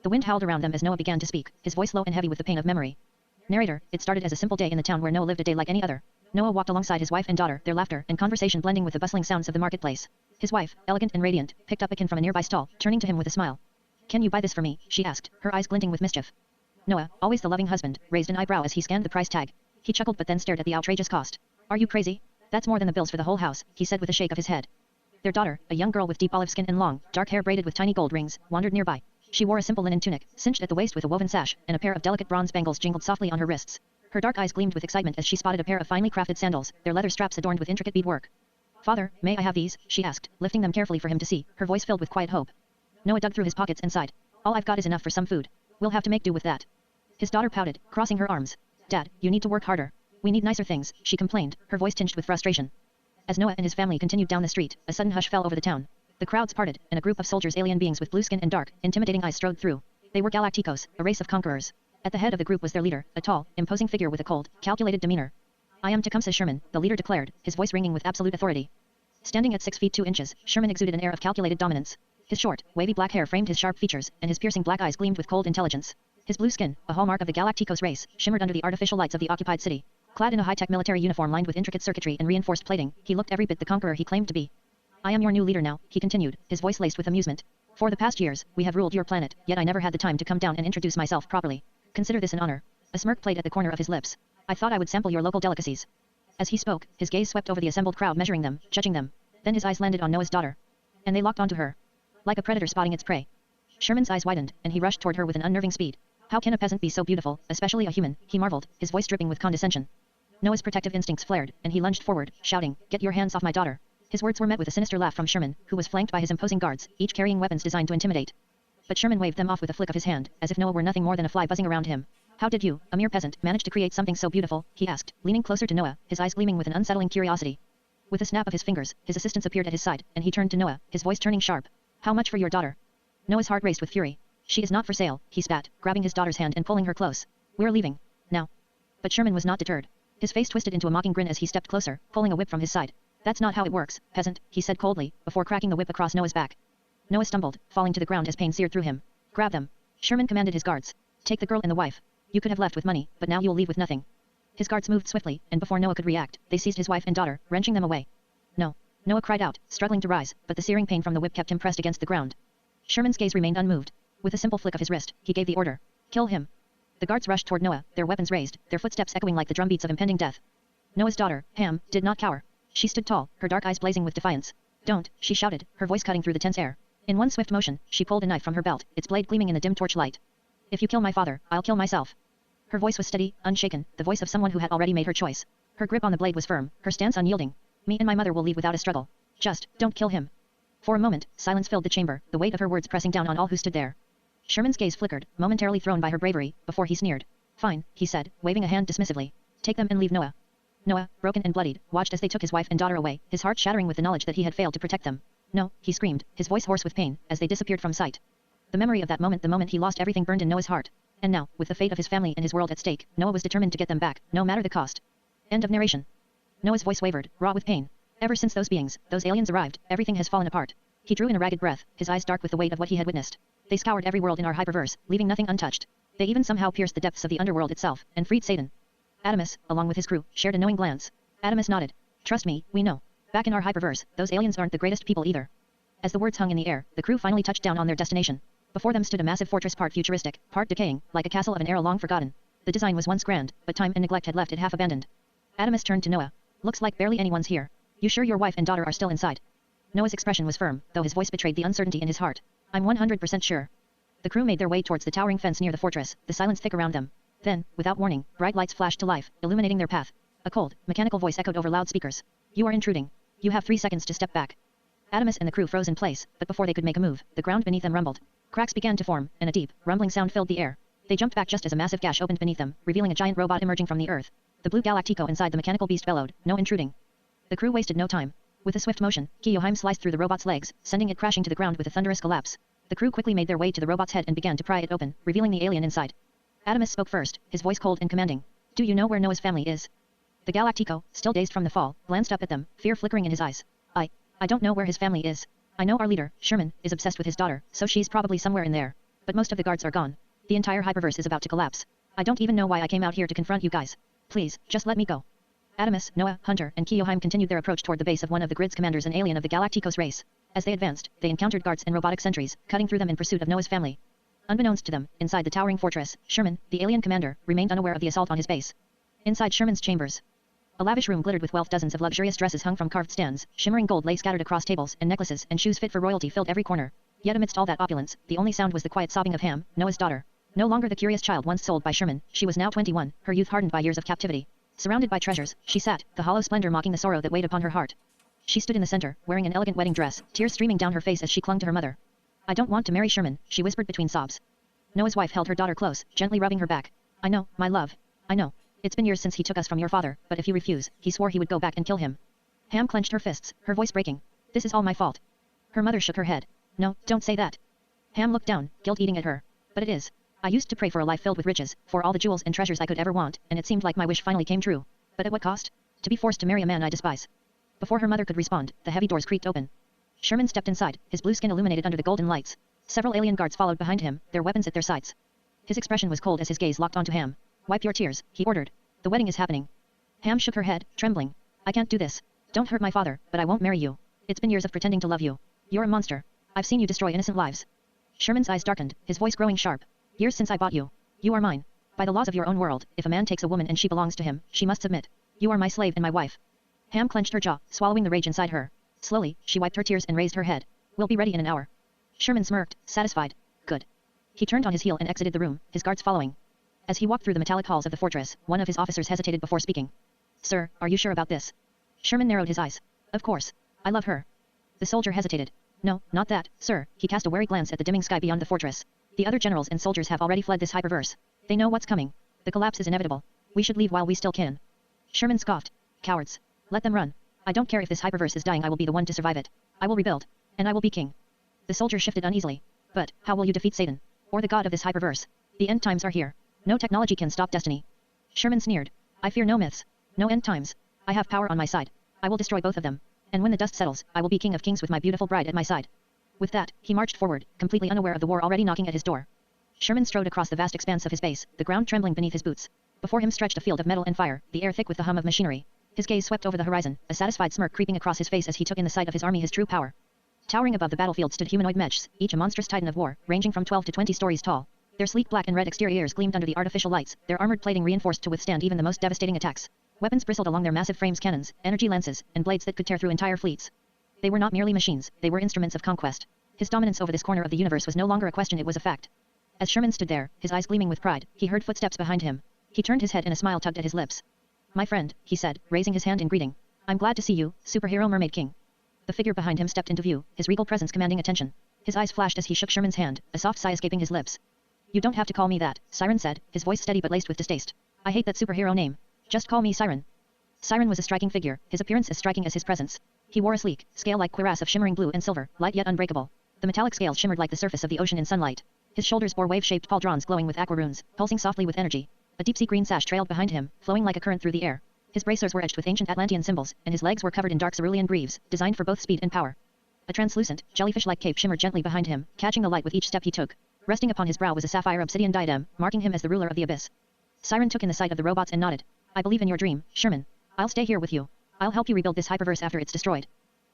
The wind howled around them as Noah began to speak, his voice low and heavy with the pain of memory. Narrator, it started as a simple day in the town where Noah lived a day like any other. Noah walked alongside his wife and daughter, their laughter and conversation blending with the bustling sounds of the marketplace. His wife, elegant and radiant, picked up a can from a nearby stall, turning to him with a smile. Can you buy this for me? She asked, her eyes glinting with mischief. Noah, always the loving husband, raised an eyebrow as he scanned the price tag. He chuckled but then stared at the outrageous cost. Are you crazy? That's more than the bills for the whole house, he said with a shake of his head. Their daughter, a young girl with deep olive skin and long, dark hair braided with tiny gold rings, wandered nearby. She wore a simple linen tunic, cinched at the waist with a woven sash, and a pair of delicate bronze bangles jingled softly on her wrists. Her dark eyes gleamed with excitement as she spotted a pair of finely crafted sandals, their leather straps adorned with intricate beadwork. Father, may I have these? She asked, lifting them carefully for him to see, her voice filled with quiet hope. Noah dug through his pockets and sighed. All I've got is enough for some food. We'll have to make do with that. His daughter pouted, crossing her arms. Dad, you need to work harder. We need nicer things, she complained, her voice tinged with frustration. As Noah and his family continued down the street, a sudden hush fell over the town. The crowds parted, and a group of soldiers, alien beings with blue skin and dark, intimidating eyes strode through. They were Galacticos, a race of conquerors. At the head of the group was their leader, a tall, imposing figure with a cold, calculated demeanor. I am Tecumseh Sherman, the leader declared, his voice ringing with absolute authority. Standing at 6 feet 2 inches, Sherman exuded an air of calculated dominance. His short, wavy black hair framed his sharp features, and his piercing black eyes gleamed with cold intelligence. His blue skin, a hallmark of the Galacticos race, shimmered under the artificial lights of the occupied city. Clad in a high-tech military uniform lined with intricate circuitry and reinforced plating, he looked every bit the conqueror he claimed to be. I am your new leader now, he continued, his voice laced with amusement. For the past years, we have ruled your planet, yet I never had the time to come down and introduce myself properly. Consider this an honor. A smirk played at the corner of his lips. I thought I would sample your local delicacies. As he spoke, his gaze swept over the assembled crowd, measuring them, judging them. Then his eyes landed on Noah's daughter. And they locked onto her. Like a predator spotting its prey. Sherman's eyes widened, and he rushed toward her with an unnerving speed. How can a peasant be so beautiful, especially a human, he marveled, his voice dripping with condescension. Noah's protective instincts flared, and he lunged forward, shouting, Get your hands off my daughter. His words were met with a sinister laugh from Sherman, who was flanked by his imposing guards, each carrying weapons designed to intimidate. But Sherman waved them off with a flick of his hand, as if Noah were nothing more than a fly buzzing around him. How did you, a mere peasant, manage to create something so beautiful? He asked, leaning closer to Noah, his eyes gleaming with an unsettling curiosity. With a snap of his fingers, his assistants appeared at his side, and he turned to Noah, his voice turning sharp. How much for your daughter? Noah's heart raced with fury. She is not for sale, he spat, grabbing his daughter's hand and pulling her close. We're leaving. Now. But Sherman was not deterred. His face twisted into a mocking grin as he stepped closer, pulling a whip from his side. That's not how it works, peasant, he said coldly, before cracking the whip across Noah's back. Noah stumbled, falling to the ground as pain seared through him. Grab them. Sherman commanded his guards. Take the girl and the wife. You could have left with money, but now you'll leave with nothing. His guards moved swiftly, and before Noah could react, they seized his wife and daughter, wrenching them away. No. Noah cried out, struggling to rise, but the searing pain from the whip kept him pressed against the ground. Sherman's gaze remained unmoved. With a simple flick of his wrist, he gave the order. Kill him. The guards rushed toward Noah, their weapons raised, their footsteps echoing like the drumbeats of impending death. Noah's daughter, Ham, did not cower. She stood tall, her dark eyes blazing with defiance. Don't, she shouted, her voice cutting through the tense air. In one swift motion, she pulled a knife from her belt, its blade gleaming in the dim torchlight. If you kill my father, I'll kill myself. Her voice was steady, unshaken, the voice of someone who had already made her choice. Her grip on the blade was firm, her stance unyielding. Me and my mother will leave without a struggle. Just, don't kill him. For a moment, silence filled the chamber, the weight of her words pressing down on all who stood there. Sherman's gaze flickered, momentarily thrown by her bravery, before he sneered. Fine, he said, waving a hand dismissively. Take them and leave Noah. Noah, broken and bloodied, watched as they took his wife and daughter away, his heart shattering with the knowledge that he had failed to protect them. No, he screamed, his voice hoarse with pain, as they disappeared from sight. The memory of that moment, the moment he lost everything, burned in Noah's heart. And now, with the fate of his family and his world at stake, Noah was determined to get them back, no matter the cost. End of narration. Noah's voice wavered, raw with pain. Ever since those beings, those aliens arrived, everything has fallen apart. He drew in a ragged breath, his eyes dark with the weight of what he had witnessed. They scoured every world in our hyperverse, leaving nothing untouched. They even somehow pierced the depths of the underworld itself, and freed Satan. Adamus, along with his crew, shared a knowing glance. Adamus nodded. Trust me, we know. Back in our hyperverse, those aliens aren't the greatest people either. As the words hung in the air, the crew finally touched down on their destination. Before them stood a massive fortress, part futuristic, part decaying, like a castle of an era long forgotten. The design was once grand, but time and neglect had left it half abandoned. Adamus turned to Noah. Looks like barely anyone's here. You sure your wife and daughter are still inside? Noah's expression was firm, though his voice betrayed the uncertainty in his heart. I'm 100% sure. The crew made their way towards the towering fence near the fortress, the silence thick around them. Then, without warning, bright lights flashed to life, illuminating their path. A cold, mechanical voice echoed over loudspeakers. You are intruding. You have 3 seconds to step back. Adamus and the crew froze in place, but before they could make a move, the ground beneath them rumbled. Cracks began to form, and a deep, rumbling sound filled the air. They jumped back just as a massive gash opened beneath them, revealing a giant robot emerging from the earth. The blue Galactico inside the mechanical beast bellowed, no intruding. The crew wasted no time. With a swift motion, Kiyoheim sliced through the robot's legs, sending it crashing to the ground with a thunderous collapse. The crew quickly made their way to the robot's head and began to pry it open, revealing the alien inside. Adamus spoke first, his voice cold and commanding. Do you know where Noah's family is? The Galactico, still dazed from the fall, glanced up at them, fear flickering in his eyes. I don't know where his family is. I know our leader, Sherman, is obsessed with his daughter, so she's probably somewhere in there. But most of the guards are gone. The entire hyperverse is about to collapse. I don't even know why I came out here to confront you guys. Please, just let me go. Adamus, Noah, Hunter, and Kiyohime continued their approach toward the base of one of the grid's commanders, an alien of the Galacticos race. As they advanced, they encountered guards and robotic sentries, cutting through them in pursuit of Noah's family. Unbeknownst to them, inside the towering fortress, Sherman, the alien commander, remained unaware of the assault on his base. Inside Sherman's chambers, a lavish room glittered with wealth. Dozens of luxurious dresses hung from carved stands, shimmering gold lay scattered across tables, and necklaces and shoes fit for royalty filled every corner. Yet amidst all that opulence, the only sound was the quiet sobbing of Ham, Noah's daughter. No longer the curious child once sold by Sherman, she was now 21, her youth hardened by years of captivity. Surrounded by treasures, she sat, the hollow splendor mocking the sorrow that weighed upon her heart. She stood in the center, wearing an elegant wedding dress, tears streaming down her face as she clung to her mother. I don't want to marry Sherman, she whispered between sobs. Noah's wife held her daughter close, gently rubbing her back. I know, my love. I know. It's been years since he took us from your father, but if you refuse, he swore he would go back and kill him. Ham clenched her fists, her voice breaking. This is all my fault. Her mother shook her head. No, don't say that. Ham looked down, guilt eating at her. But it is. I used to pray for a life filled with riches, for all the jewels and treasures I could ever want, and it seemed like my wish finally came true. But at what cost? To be forced to marry a man I despise. Before her mother could respond, the heavy doors creaked open. Sherman stepped inside, his blue skin illuminated under the golden lights. Several alien guards followed behind him, their weapons at their sides. His expression was cold as his gaze locked onto Ham. Wipe your tears, he ordered. The wedding is happening. Ham shook her head, trembling. I can't do this. Don't hurt my father, but I won't marry you. It's been years of pretending to love you. You're a monster. I've seen you destroy innocent lives. Sherman's eyes darkened, his voice growing sharp. Years since I bought you. You are mine. By the laws of your own world, if a man takes a woman and she belongs to him, she must submit. You are my slave and my wife. Ham clenched her jaw, swallowing the rage inside her. Slowly, she wiped her tears and raised her head. We'll be ready in an hour. Sherman smirked, satisfied. Good. He turned on his heel and exited the room, his guards following. As he walked through the metallic halls of the fortress, one of his officers hesitated before speaking. Sir, are you sure about this? Sherman narrowed his eyes. Of course. I love her. The soldier hesitated. No, not that, sir. He cast a wary glance at the dimming sky beyond the fortress. The other generals and soldiers have already fled this hyperverse. They know what's coming. The collapse is inevitable. We should leave while we still can. Sherman scoffed. Cowards. Let them run. I don't care if this hyperverse is dying, I will be the one to survive it. I will rebuild. And I will be king. The soldier shifted uneasily. But, how will you defeat Satan? Or the god of this hyperverse? The end times are here. No technology can stop destiny. Sherman sneered. I fear no myths. No end times. I have power on my side. I will destroy both of them. And when the dust settles, I will be king of kings with my beautiful bride at my side. With that, he marched forward, completely unaware of the war already knocking at his door. Sherman strode across the vast expanse of his base, the ground trembling beneath his boots. Before him stretched a field of metal and fire, the air thick with the hum of machinery. His gaze swept over the horizon, a satisfied smirk creeping across his face as he took in the sight of his army, his true power. Towering above the battlefield stood humanoid mechs, each a monstrous titan of war, ranging from 12 to 20 stories tall. Their sleek black and red exteriors gleamed under the artificial lights, their armored plating reinforced to withstand even the most devastating attacks. Weapons bristled along their massive frames, cannons, energy lances, and blades that could tear through entire fleets. They were not merely machines, they were instruments of conquest. His dominance over this corner of the universe was no longer a question, it was a fact. As Sherman stood there, his eyes gleaming with pride, he heard footsteps behind him. He turned his head and a smile tugged at his lips. My friend, he said, raising his hand in greeting. I'm glad to see you, superhero mermaid king. The figure behind him stepped into view, his regal presence commanding attention. His eyes flashed as he shook Sherman's hand, a soft sigh escaping his lips. You don't have to call me that, Siren said, his voice steady but laced with distaste. I hate that superhero name. Just call me Siren. Siren was a striking figure, his appearance as striking as his presence. He wore a sleek, scale-like cuirass of shimmering blue and silver, light yet unbreakable. The metallic scales shimmered like the surface of the ocean in sunlight. His shoulders bore wave-shaped pauldrons glowing with aqua runes, pulsing softly with energy. A deep-sea green sash trailed behind him, flowing like a current through the air. His bracers were edged with ancient Atlantean symbols, and his legs were covered in dark cerulean greaves, designed for both speed and power. A translucent, jellyfish-like cape shimmered gently behind him, catching the light with each step he took. Resting upon his brow was a sapphire obsidian diadem, marking him as the ruler of the abyss. Siren took in the sight of the robots and nodded. I believe in your dream, Sherman. I'll stay here with you. I'll help you rebuild this hyperverse after it's destroyed.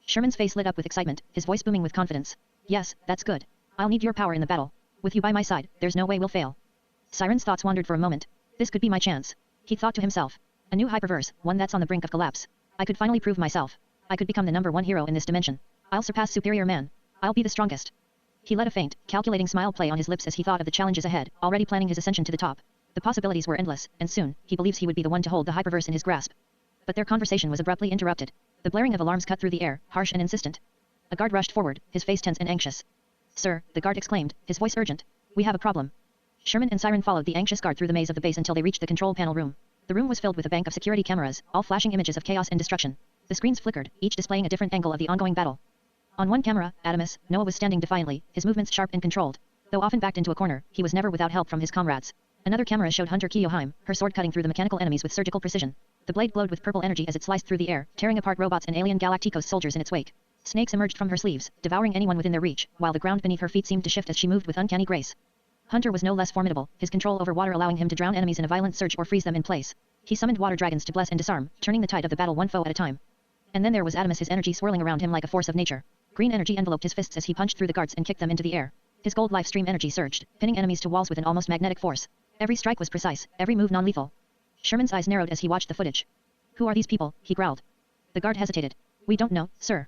Sherman's face lit up with excitement, his voice booming with confidence. Yes, that's good. I'll need your power in the battle. With you by my side, there's no way we'll fail. Siren's thoughts wandered for a moment. This could be my chance. He thought to himself. A new hyperverse, one that's on the brink of collapse. I could finally prove myself. I could become the #1 hero in this dimension. I'll surpass Superior Man. I'll be the strongest. He let a faint, calculating smile play on his lips as he thought of the challenges ahead, already planning his ascension to the top. The possibilities were endless, and soon, he believes he would be the one to hold the hyperverse in his grasp. But their conversation was abruptly interrupted. The blaring of alarms cut through the air, harsh and insistent. A guard rushed forward, his face tense and anxious. Sir, the guard exclaimed, his voice urgent. We have a problem. Sherman and Siren followed the anxious guard through the maze of the base until they reached the control panel room. The room was filled with a bank of security cameras, all flashing images of chaos and destruction. The screens flickered, each displaying a different angle of the ongoing battle. On one camera, Adamus, Noah was standing defiantly, his movements sharp and controlled. Though often backed into a corner, he was never without help from his comrades. Another camera showed Hunter Kiyohime, her sword cutting through the mechanical enemies with surgical precision. The blade glowed with purple energy as it sliced through the air, tearing apart robots and alien Galacticos soldiers in its wake. Snakes emerged from her sleeves, devouring anyone within their reach, while the ground beneath her feet seemed to shift as she moved with uncanny grace. Hunter was no less formidable, his control over water allowing him to drown enemies in a violent surge or freeze them in place. He summoned water dragons to bless and disarm, turning the tide of the battle one foe at a time. And then there was Adamus, his energy swirling around him like a force of nature. Green energy enveloped his fists as he punched through the guards and kicked them into the air. His gold life stream energy surged, pinning enemies to walls with an almost magnetic force. Every strike was precise, every move non-lethal. Sherman's eyes narrowed as he watched the footage. Who are these people? He growled. The guard hesitated. We don't know, sir.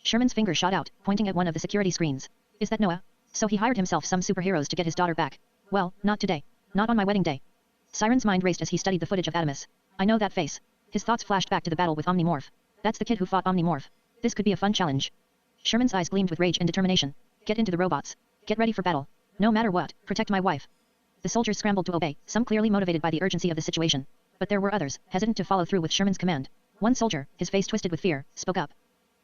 Sherman's finger shot out, pointing at one of the security screens. Is that Noah? So he hired himself some superheroes to get his daughter back. Well, not today. Not on my wedding day. Siren's mind raced as he studied the footage of Adamus. I know that face. His thoughts flashed back to the battle with Omnimorph. That's the kid who fought Omnimorph. This could be a fun challenge. Sherman's eyes gleamed with rage and determination. Get into the robots. Get ready for battle. No matter what, protect my wife. The soldiers scrambled to obey, some clearly motivated by the urgency of the situation. But there were others, hesitant to follow through with Sherman's command. One soldier, his face twisted with fear, spoke up.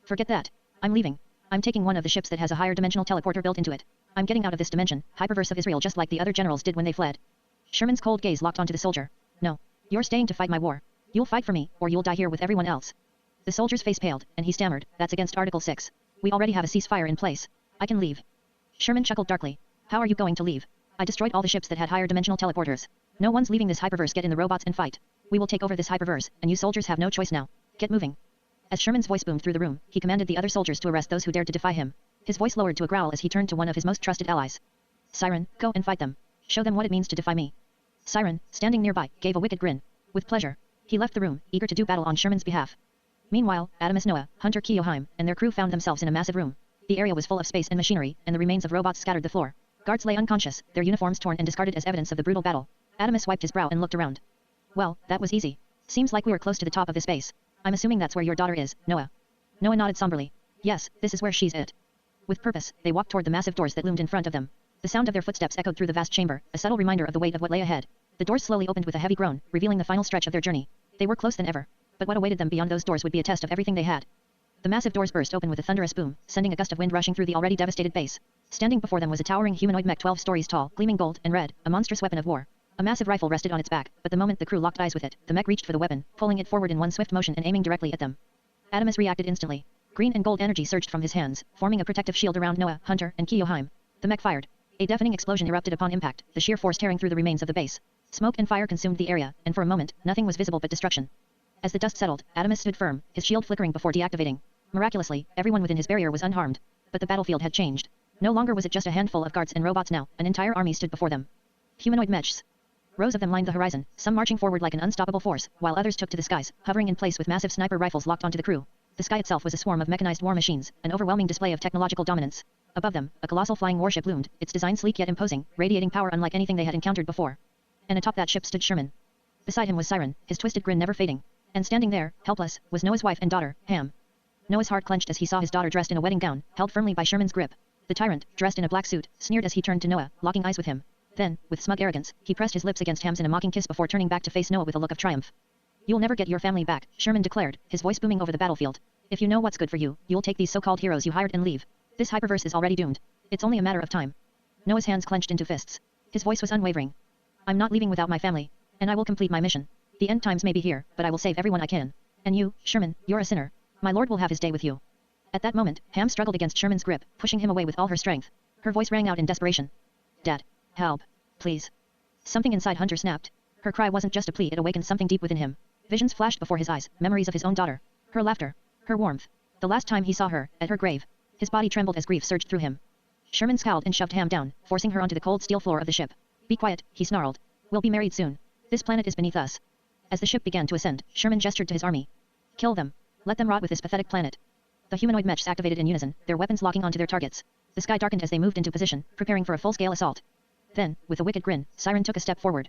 Forget that. I'm leaving. I'm taking one of the ships that has a higher dimensional teleporter built into it. I'm getting out of this dimension, Hyperverse of Israel, just like the other generals did when they fled. Sherman's cold gaze locked onto the soldier. No. You're staying to fight my war. You'll fight for me, or you'll die here with everyone else. The soldier's face paled, and he stammered, that's against Article 6. We already have a ceasefire in place. I can leave. Sherman chuckled darkly. How are you going to leave? I destroyed all the ships that had higher dimensional teleporters. No one's leaving this hyperverse. Get in the robots and fight. We will take over this hyperverse, and you soldiers have no choice now. Get moving. As Sherman's voice boomed through the room, he commanded the other soldiers to arrest those who dared to defy him. His voice lowered to a growl as he turned to one of his most trusted allies. Siren, go and fight them. Show them what it means to defy me. Siren, standing nearby, gave a wicked grin. With pleasure. He left the room, eager to do battle on Sherman's behalf. Meanwhile, Adamus Noah, Hunter Kiyohime, and their crew found themselves in a massive room. The area was full of space and machinery, and the remains of robots scattered the floor. Guards lay unconscious, their uniforms torn and discarded as evidence of the brutal battle. Adamus wiped his brow and looked around. Well, that was easy. Seems like we were close to the top of this base. I'm assuming that's where your daughter is, Noah. Noah nodded somberly. Yes, this is where she's at. With purpose, they walked toward the massive doors that loomed in front of them. The sound of their footsteps echoed through the vast chamber, a subtle reminder of the weight of what lay ahead. The doors slowly opened with a heavy groan, revealing the final stretch of their journey. They were closer than ever. But what awaited them beyond those doors would be a test of everything they had. The massive doors burst open with a thunderous boom, sending a gust of wind rushing through the already devastated base. Standing before them was a towering humanoid mech 12 stories tall, gleaming gold and red, a monstrous weapon of war. A massive rifle rested on its back, but the moment the crew locked eyes with it, the mech reached for the weapon, pulling it forward in one swift motion and aiming directly at them. Adamus reacted instantly. Green and gold energy surged from his hands, forming a protective shield around Noah, Hunter, and Kiyohime. The mech fired. A deafening explosion erupted upon impact, the sheer force tearing through the remains of the base. Smoke and fire consumed the area, and for a moment, nothing was visible but destruction. As the dust settled, Adamus stood firm, his shield flickering before deactivating. Miraculously, everyone within his barrier was unharmed. But the battlefield had changed. No longer was it just a handful of guards and robots now, an entire army stood before them. Humanoid mechs. Rows of them lined the horizon, some marching forward like an unstoppable force, while others took to the skies, hovering in place with massive sniper rifles locked onto the crew. The sky itself was a swarm of mechanized war machines, an overwhelming display of technological dominance. Above them, a colossal flying warship loomed, its design sleek yet imposing, radiating power unlike anything they had encountered before. And atop that ship stood Sherman. Beside him was Siren, his twisted grin never fading. And standing there, helpless, was Noah's wife and daughter, Ham. Noah's heart clenched as he saw his daughter dressed in a wedding gown, held firmly by Sherman's grip. The tyrant, dressed in a black suit, sneered as he turned to Noah, locking eyes with him. Then, with smug arrogance, he pressed his lips against Ham's in a mocking kiss before turning back to face Noah with a look of triumph. You'll never get your family back, Sherman declared, his voice booming over the battlefield. If you know what's good for you, you'll take these so-called heroes you hired and leave. This hyperverse is already doomed. It's only a matter of time. Noah's hands clenched into fists. His voice was unwavering. I'm not leaving without my family. And I will complete my mission. The end times may be here, but I will save everyone I can. And you, Sherman, you're a sinner. My lord will have his day with you. At that moment, Ham struggled against Sherman's grip, pushing him away with all her strength. Her voice rang out in desperation. Dad. Help. Please. Something inside Hunter snapped. Her cry wasn't just a plea, it awakened something deep within him. Visions flashed before his eyes, memories of his own daughter. Her laughter. Her warmth. The last time he saw her, at her grave. His body trembled as grief surged through him. Sherman scowled and shoved Ham down, forcing her onto the cold steel floor of the ship. Be quiet, he snarled. We'll be married soon. This planet is beneath us. As the ship began to ascend, Sherman gestured to his army. Kill them. Let them rot with this pathetic planet. The humanoid mechs activated in unison, their weapons locking onto their targets. The sky darkened as they moved into position, preparing for a full-scale assault. Then, with a wicked grin, Siren took a step forward.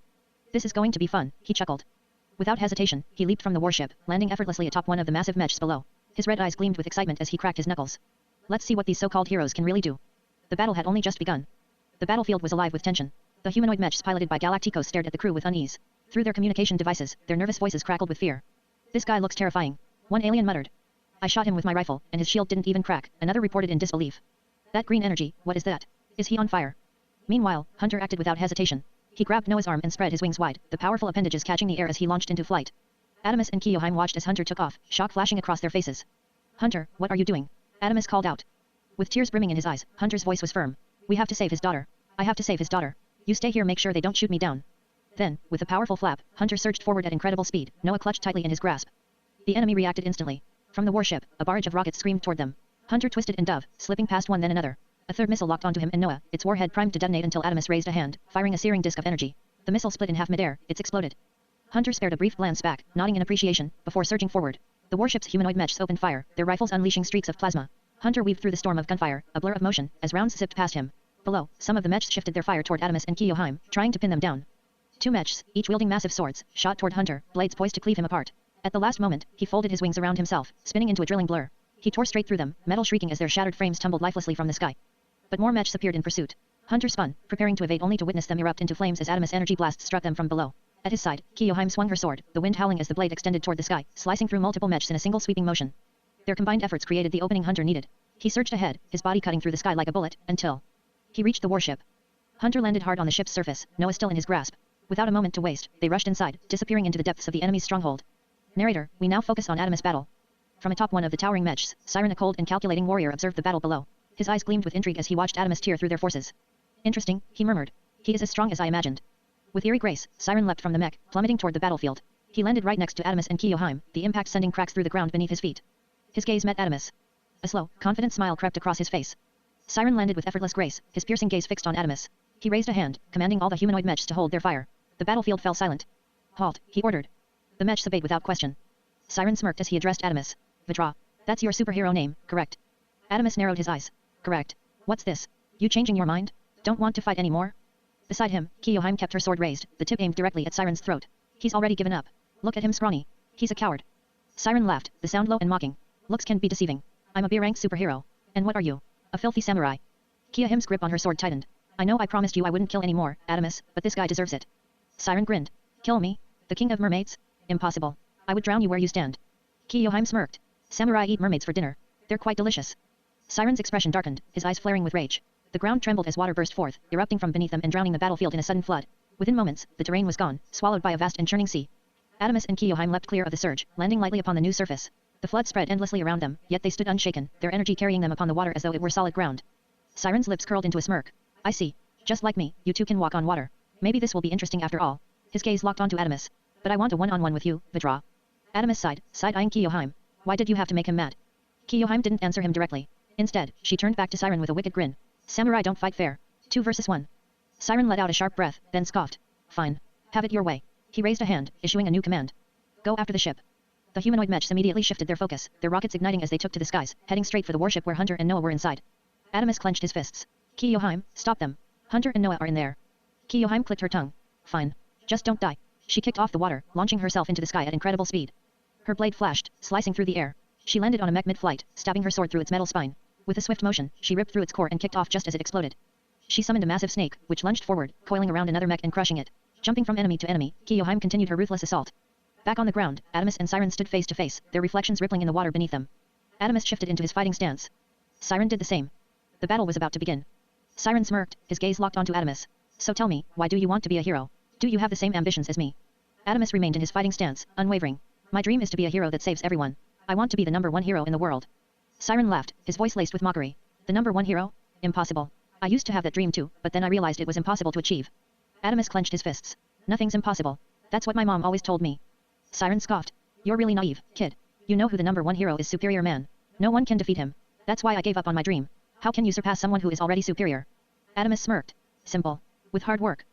This is going to be fun, he chuckled. Without hesitation, he leaped from the warship, landing effortlessly atop one of the massive mechs below. His red eyes gleamed with excitement as he cracked his knuckles. Let's see what these so-called heroes can really do. The battle had only just begun. The battlefield was alive with tension. The humanoid mechs piloted by Galacticos stared at the crew with unease. Through their communication devices, their nervous voices crackled with fear. This guy looks terrifying. One alien muttered. I shot him with my rifle, and his shield didn't even crack, another reported in disbelief. That green energy, what is that? Is he on fire? Meanwhile, Hunter acted without hesitation. He grabbed Noah's arm and spread his wings wide, the powerful appendages catching the air as he launched into flight. Adamus and Kiyoheim watched as Hunter took off, shock flashing across their faces. Hunter, what are you doing? Adamus called out. With tears brimming in his eyes, Hunter's voice was firm. We have to save his daughter. I have to save his daughter. You stay here, make sure they don't shoot me down. Then, with a powerful flap, Hunter surged forward at incredible speed, Noah clutched tightly in his grasp. The enemy reacted instantly. From the warship, a barrage of rockets screamed toward them. Hunter twisted and dove, slipping past one then another. A third missile locked onto him and Noah, its warhead primed to detonate until Adamus raised a hand, firing a searing disk of energy. The missile split in half midair, it's exploded. Hunter spared a brief glance back, nodding in appreciation, before surging forward. The warship's humanoid mechs opened fire, their rifles unleashing streaks of plasma. Hunter weaved through the storm of gunfire, a blur of motion, as rounds zipped past him. Below, some of the mechs shifted their fire toward Adamus and Kiyoheim, trying to pin them down. Two mechs, each wielding massive swords, shot toward Hunter, blades poised to cleave him apart. At the last moment, he folded his wings around himself, spinning into a drilling blur. He tore straight through them, metal shrieking as their shattered frames tumbled lifelessly from the sky. But more mechs appeared in pursuit. Hunter spun, preparing to evade only to witness them erupt into flames as Adamus energy blasts struck them from below. At his side, Kiyoheim swung her sword, the wind howling as the blade extended toward the sky, slicing through multiple mechs in a single sweeping motion. Their combined efforts created the opening Hunter needed. He surged ahead, his body cutting through the sky like a bullet, until he reached the warship. Hunter landed hard on the ship's surface, Noah still in his grasp. Without a moment to waste, they rushed inside, disappearing into the depths of the enemy's stronghold. Narrator, we now focus on Adamus' battle. From atop one of the towering mechs, Siren, a cold and calculating warrior, observed the battle below. His eyes gleamed with intrigue as he watched Adamus tear through their forces. Interesting, he murmured. He is as strong as I imagined. With eerie grace, Siren leapt from the mech, plummeting toward the battlefield. He landed right next to Adamus and Kiyoheim, the impact sending cracks through the ground beneath his feet. His gaze met Adamus. A slow, confident smile crept across his face. Siren landed with effortless grace, his piercing gaze fixed on Adamus. He raised a hand, commanding all the humanoid mechs to hold their fire. The battlefield fell silent. Halt, he ordered. The mechs obeyed without question. Siren smirked as he addressed Adamus. Vajra. That's your superhero name, correct? Adamus narrowed his eyes. Correct. What's this? You changing your mind? Don't want to fight anymore? Beside him, Kiyoheim kept her sword raised, the tip aimed directly at Siren's throat. He's already given up. Look at him, scrawny. He's a coward. Siren laughed, the sound low and mocking. Looks can be deceiving. I'm a B-rank superhero. And what are you? A filthy samurai. Kiyoheim's grip on her sword tightened. I know I promised you I wouldn't kill any more, Adamus, but this guy deserves it. Siren grinned. Kill me? The king of mermaids? Impossible. I would drown you where you stand. Kiyoheim smirked. Samurai eat mermaids for dinner. They're quite delicious. Siren's expression darkened, his eyes flaring with rage. The ground trembled as water burst forth, erupting from beneath them and drowning the battlefield in a sudden flood. Within moments, the terrain was gone, swallowed by a vast and churning sea. Adamus and Kiyoheim leapt clear of the surge, landing lightly upon the new surface. The flood spread endlessly around them, yet they stood unshaken, their energy carrying them upon the water as though it were solid ground. Siren's lips curled into a smirk. I see. Just like me, you two can walk on water. Maybe this will be interesting after all. His gaze locked onto Adamus. But I want a one-on-one with you, Vajra. Adamus sighed, side-eyeing Kiyoheim. Why did you have to make him mad? Kiyoheim didn't answer him directly. Instead, she turned back to Siren with a wicked grin. Samurai don't fight fair. 2 versus 1. Siren let out a sharp breath, then scoffed. Fine. Have it your way. He raised a hand, issuing a new command. Go after the ship. The humanoid mechs immediately shifted their focus, their rockets igniting as they took to the skies, heading straight for the warship where Hunter and Noah were inside. Adamus clenched his fists. Kiyoheim, stop them. Hunter and Noah are in there. Kiyoheim clicked her tongue. Fine. Just don't die. She kicked off the water, launching herself into the sky at incredible speed. Her blade flashed, slicing through the air. She landed on a mech mid-flight, stabbing her sword through its metal spine. With a swift motion, she ripped through its core and kicked off just as it exploded. She summoned a massive snake, which lunged forward, coiling around another mech and crushing it. Jumping from enemy to enemy, Kiyoheim continued her ruthless assault. Back on the ground, Adamus and Siren stood face to face, their reflections rippling in the water beneath them. Adamus shifted into his fighting stance. Siren did the same. The battle was about to begin. Siren smirked, his gaze locked onto Adamus. So tell me, why do you want to be a hero? Do you have the same ambitions as me? Adamus remained in his fighting stance, unwavering. My dream is to be a hero that saves everyone. I want to be the #1 hero in the world. Siren laughed, his voice laced with mockery. The #1 hero? Impossible. I used to have that dream too, but then I realized it was impossible to achieve. Adamus clenched his fists. Nothing's impossible. That's what my mom always told me. Siren scoffed. You're really naive, kid. You know who the #1 hero is, Superior Man. No one can defeat him. That's why I gave up on my dream. How can you surpass someone who is already superior? Adamus smirked. Simple. With hard work.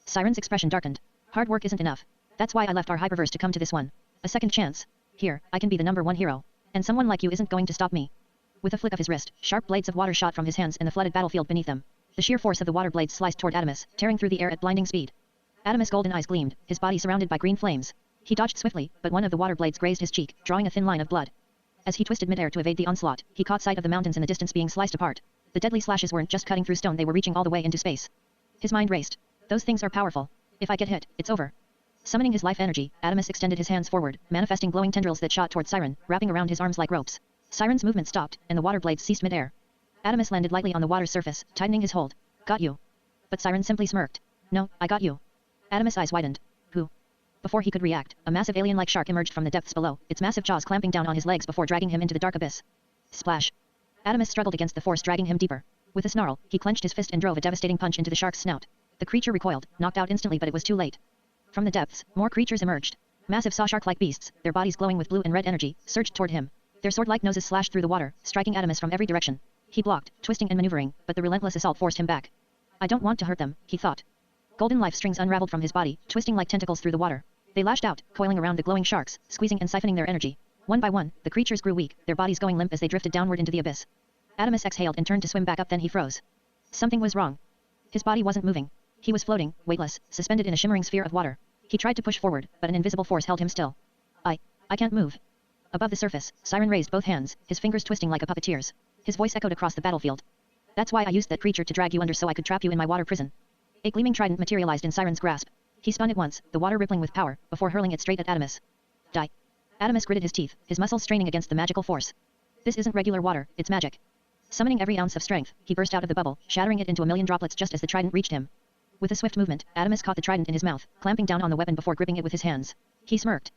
Siren's expression darkened. Hard work isn't enough. That's why I left our hyperverse to come to this one. A second chance. Here, I can be the #1 hero. And someone like you isn't going to stop me. With a flick of his wrist, sharp blades of water shot from his hands in the flooded battlefield beneath them. The sheer force of the water blades sliced toward Adamus, tearing through the air at blinding speed. Adamus' golden eyes gleamed, his body surrounded by green flames. He dodged swiftly, but one of the water blades grazed his cheek, drawing a thin line of blood. As he twisted midair to evade the onslaught, he caught sight of the mountains in the distance being sliced apart. The deadly slashes weren't just cutting through stone, they were reaching all the way into space. His mind raced. Those things are powerful. If I get hit, it's over. Summoning his life energy, Adamus extended his hands forward, manifesting glowing tendrils that shot toward Siren, wrapping around his arms like ropes. Siren's movement stopped, and the water blades ceased midair. Adamus landed lightly on the water's surface, tightening his hold. Got you. But Siren simply smirked. No, I got you. Adamus' eyes widened. Who? Before he could react, a massive alien-like shark emerged from the depths below, its massive jaws clamping down on his legs before dragging him into the dark abyss. Splash. Adamus struggled against the force dragging him deeper. With a snarl, he clenched his fist and drove a devastating punch into the shark's snout. The creature recoiled, knocked out instantly, but it was too late. From the depths, more creatures emerged. Massive saw shark-like beasts, their bodies glowing with blue and red energy, surged toward him. Their sword-like noses slashed through the water, striking Adamus from every direction. He blocked, twisting and maneuvering, but the relentless assault forced him back. I don't want to hurt them, he thought. Golden life strings unraveled from his body, twisting like tentacles through the water. They lashed out, coiling around the glowing sharks, squeezing and siphoning their energy. One by one, the creatures grew weak, their bodies going limp as they drifted downward into the abyss. Adamus exhaled and turned to swim back up, then he froze. Something was wrong. His body wasn't moving. He was floating, weightless, suspended in a shimmering sphere of water. He tried to push forward, but an invisible force held him still. I can't move. Above the surface, Siren raised both hands, his fingers twisting like a puppeteer's. His voice echoed across the battlefield. That's why I used that creature to drag you under, so I could trap you in my water prison. A gleaming trident materialized in Siren's grasp. He spun it once, the water rippling with power, before hurling it straight at Adamus. Die. Adamus gritted his teeth, his muscles straining against the magical force. This isn't regular water, it's magic. Summoning every ounce of strength, he burst out of the bubble, shattering it into a million droplets just as the trident reached him. With a swift movement, Adamus caught the trident in his mouth, clamping down on the weapon before gripping it with his hands. He smirked.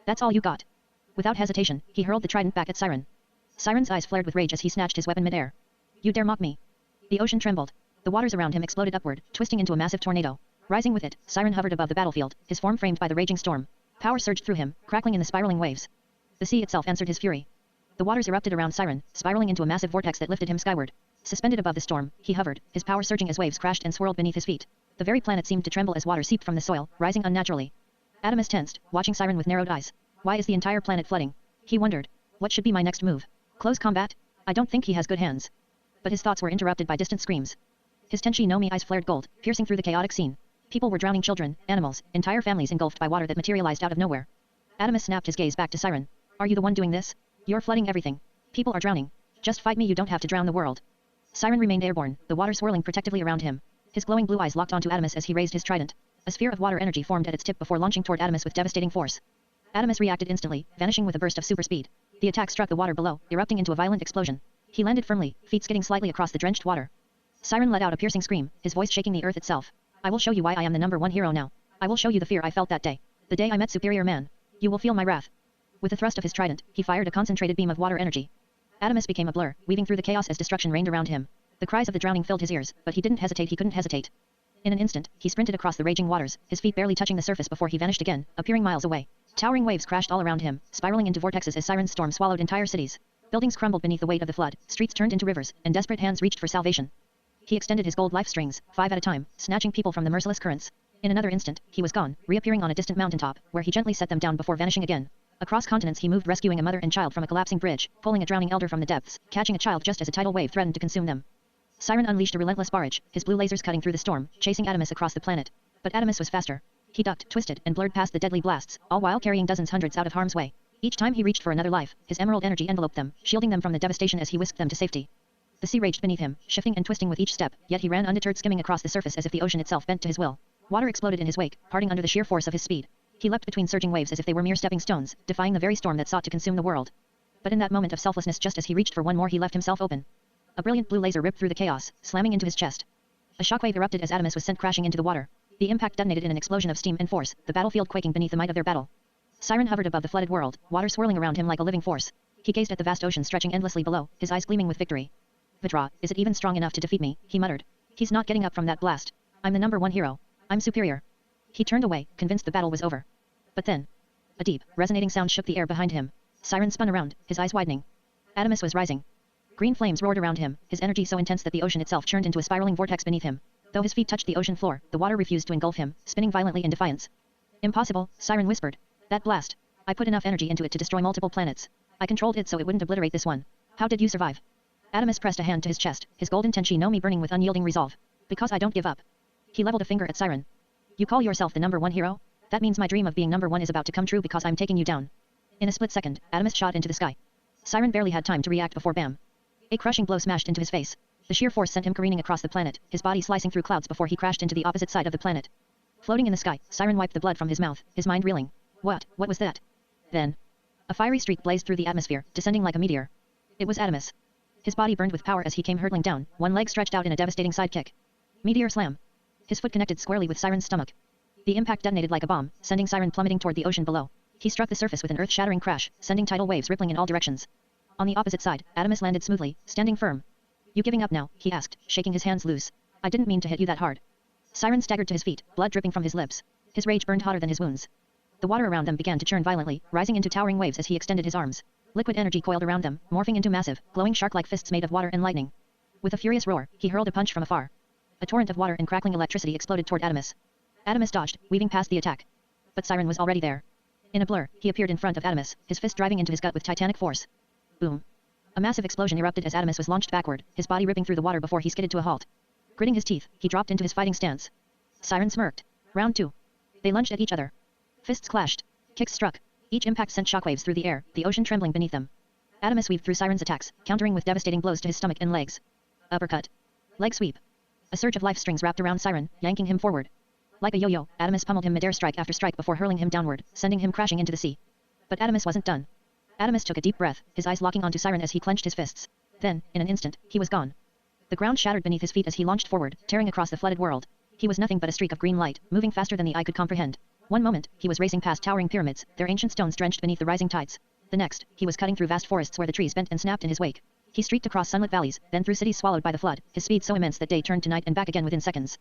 That's all you got. Without hesitation, he hurled the trident back at Siren. Siren's eyes flared with rage as he snatched his weapon midair. You dare mock me? The ocean trembled. The waters around him exploded upward, twisting into a massive tornado. Rising with it, Siren hovered above the battlefield, his form framed by the raging storm. Power surged through him, crackling in the spiraling waves. The sea itself answered his fury. The waters erupted around Siren, spiraling into a massive vortex that lifted him skyward. Suspended above the storm, he hovered, his power surging as waves crashed and swirled beneath his feet. The very planet seemed to tremble as water seeped from the soil, rising unnaturally. Adamus tensed, watching Siren with narrowed eyes. Why is the entire planet flooding? He wondered. What should be my next move? Close combat? I don't think he has good hands. But his thoughts were interrupted by distant screams. His Tenshi no Mi eyes flared gold, piercing through the chaotic scene. People were drowning, children, animals, entire families engulfed by water that materialized out of nowhere. Adamus snapped his gaze back to Siren. Are you the one doing this? You're flooding everything. People are drowning. Just fight me, you don't have to drown the world. Siren remained airborne, the water swirling protectively around him. His glowing blue eyes locked onto Adamus as he raised his trident. A sphere of water energy formed at its tip before launching toward Adamus with devastating force. Adamus reacted instantly, vanishing with a burst of super speed. The attack struck the water below, erupting into a violent explosion. He landed firmly, feet skidding slightly across the drenched water. Siren let out a piercing scream, his voice shaking the earth itself. I will show you why I am the #1 hero now. I will show you the fear I felt that day. The day I met Superior Man. You will feel my wrath. With a thrust of his trident, he fired a concentrated beam of water energy. Adamus became a blur, weaving through the chaos as destruction reigned around him. The cries of the drowning filled his ears, but he couldn't hesitate. In an instant, he sprinted across the raging waters, his feet barely touching the surface before he vanished again, appearing miles away. Towering waves crashed all around him, spiraling into vortexes as Siren's storm swallowed entire cities. Buildings crumbled beneath the weight of the flood, streets turned into rivers, and desperate hands reached for salvation. He extended his gold life strings, 5 at a time, snatching people from the merciless currents. In another instant, he was gone, reappearing on a distant mountaintop, where he gently set them down before vanishing again. Across continents he moved, rescuing a mother and child from a collapsing bridge, pulling a drowning elder from the depths, catching a child just as a tidal wave threatened to consume them. Siren unleashed a relentless barrage, his blue lasers cutting through the storm, chasing Adamus across the planet. But Adamus was faster. He ducked, twisted, and blurred past the deadly blasts, all while carrying dozens hundreds out of harm's way. Each time he reached for another life, his emerald energy enveloped them, shielding them from the devastation as he whisked them to safety. The sea raged beneath him, shifting and twisting with each step, yet he ran undeterred, skimming across the surface as if the ocean itself bent to his will. Water exploded in his wake, parting under the sheer force of his speed. He leapt between surging waves as if they were mere stepping stones, defying the very storm that sought to consume the world. But in that moment of selflessness, just as he reached for one more, he left himself open. A brilliant blue laser ripped through the chaos, slamming into his chest. A shockwave erupted as Adamus was sent crashing into the water. The impact detonated in an explosion of steam and force, the battlefield quaking beneath the might of their battle. Siren hovered above the flooded world, water swirling around him like a living force. He gazed at the vast ocean stretching endlessly below, his eyes gleaming with victory. Vydra, is it even strong enough to defeat me? He muttered. He's not getting up from that blast. I'm the #1 hero. I'm superior. He turned away, convinced the battle was over. But then, a deep, resonating sound shook the air behind him. Siren spun around, his eyes widening. Adamus was rising. Green flames roared around him, his energy so intense that the ocean itself churned into a spiraling vortex beneath him. Though his feet touched the ocean floor, the water refused to engulf him, spinning violently in defiance. Impossible, Siren whispered. That blast. I put enough energy into it to destroy multiple planets. I controlled it so it wouldn't obliterate this one. How did you survive? Adamus pressed a hand to his chest, his golden Tenshi no Mi burning with unyielding resolve. Because I don't give up. He leveled a finger at Siren. You call yourself the #1 hero? That means my dream of being #1 is about to come true because I'm taking you down. In a split second, Adamus shot into the sky. Siren barely had time to react before bam. A crushing blow smashed into his face. The sheer force sent him careening across the planet, his body slicing through clouds before he crashed into the opposite side of the planet. Floating in the sky, Siren wiped the blood from his mouth, his mind reeling. What was that? Then, a fiery streak blazed through the atmosphere, descending like a meteor. It was Adamus. His body burned with power as he came hurtling down, one leg stretched out in a devastating side kick. Meteor slam. His foot connected squarely with Siren's stomach. The impact detonated like a bomb, sending Siren plummeting toward the ocean below. He struck the surface with an earth-shattering crash, sending tidal waves rippling in all directions. On the opposite side, Adamus landed smoothly, standing firm. You giving up now? He asked, shaking his hands loose. I didn't mean to hit you that hard. Siren staggered to his feet, blood dripping from his lips. His rage burned hotter than his wounds. The water around them began to churn violently, rising into towering waves as he extended his arms. Liquid energy coiled around them, morphing into massive, glowing shark-like fists made of water and lightning. With a furious roar, he hurled a punch from afar. A torrent of water and crackling electricity exploded toward Adamus. Adamus dodged, weaving past the attack. But Siren was already there. In a blur, he appeared in front of Adamus, his fist driving into his gut with titanic force. Boom. A massive explosion erupted as Adamus was launched backward, his body ripping through the water before he skidded to a halt. Gritting his teeth, he dropped into his fighting stance. Siren smirked. Round 2. They lunged at each other. Fists clashed. Kicks struck. Each impact sent shockwaves through the air, the ocean trembling beneath them. Adamus weaved through Siren's attacks, countering with devastating blows to his stomach and legs. Uppercut. Leg sweep. A surge of life strings wrapped around Siren, yanking him forward. Like a yo-yo, Adamus pummeled him midair strike after strike before hurling him downward, sending him crashing into the sea. But Adamus wasn't done. Adamus took a deep breath, his eyes locking onto Siren as he clenched his fists. Then, in an instant, he was gone. The ground shattered beneath his feet as he launched forward, tearing across the flooded world. He was nothing but a streak of green light, moving faster than the eye could comprehend. One moment, he was racing past towering pyramids, their ancient stones drenched beneath the rising tides. The next, he was cutting through vast forests where the trees bent and snapped in his wake. He streaked across sunlit valleys, then through cities swallowed by the flood, his speed so immense that day turned to night and back again within seconds.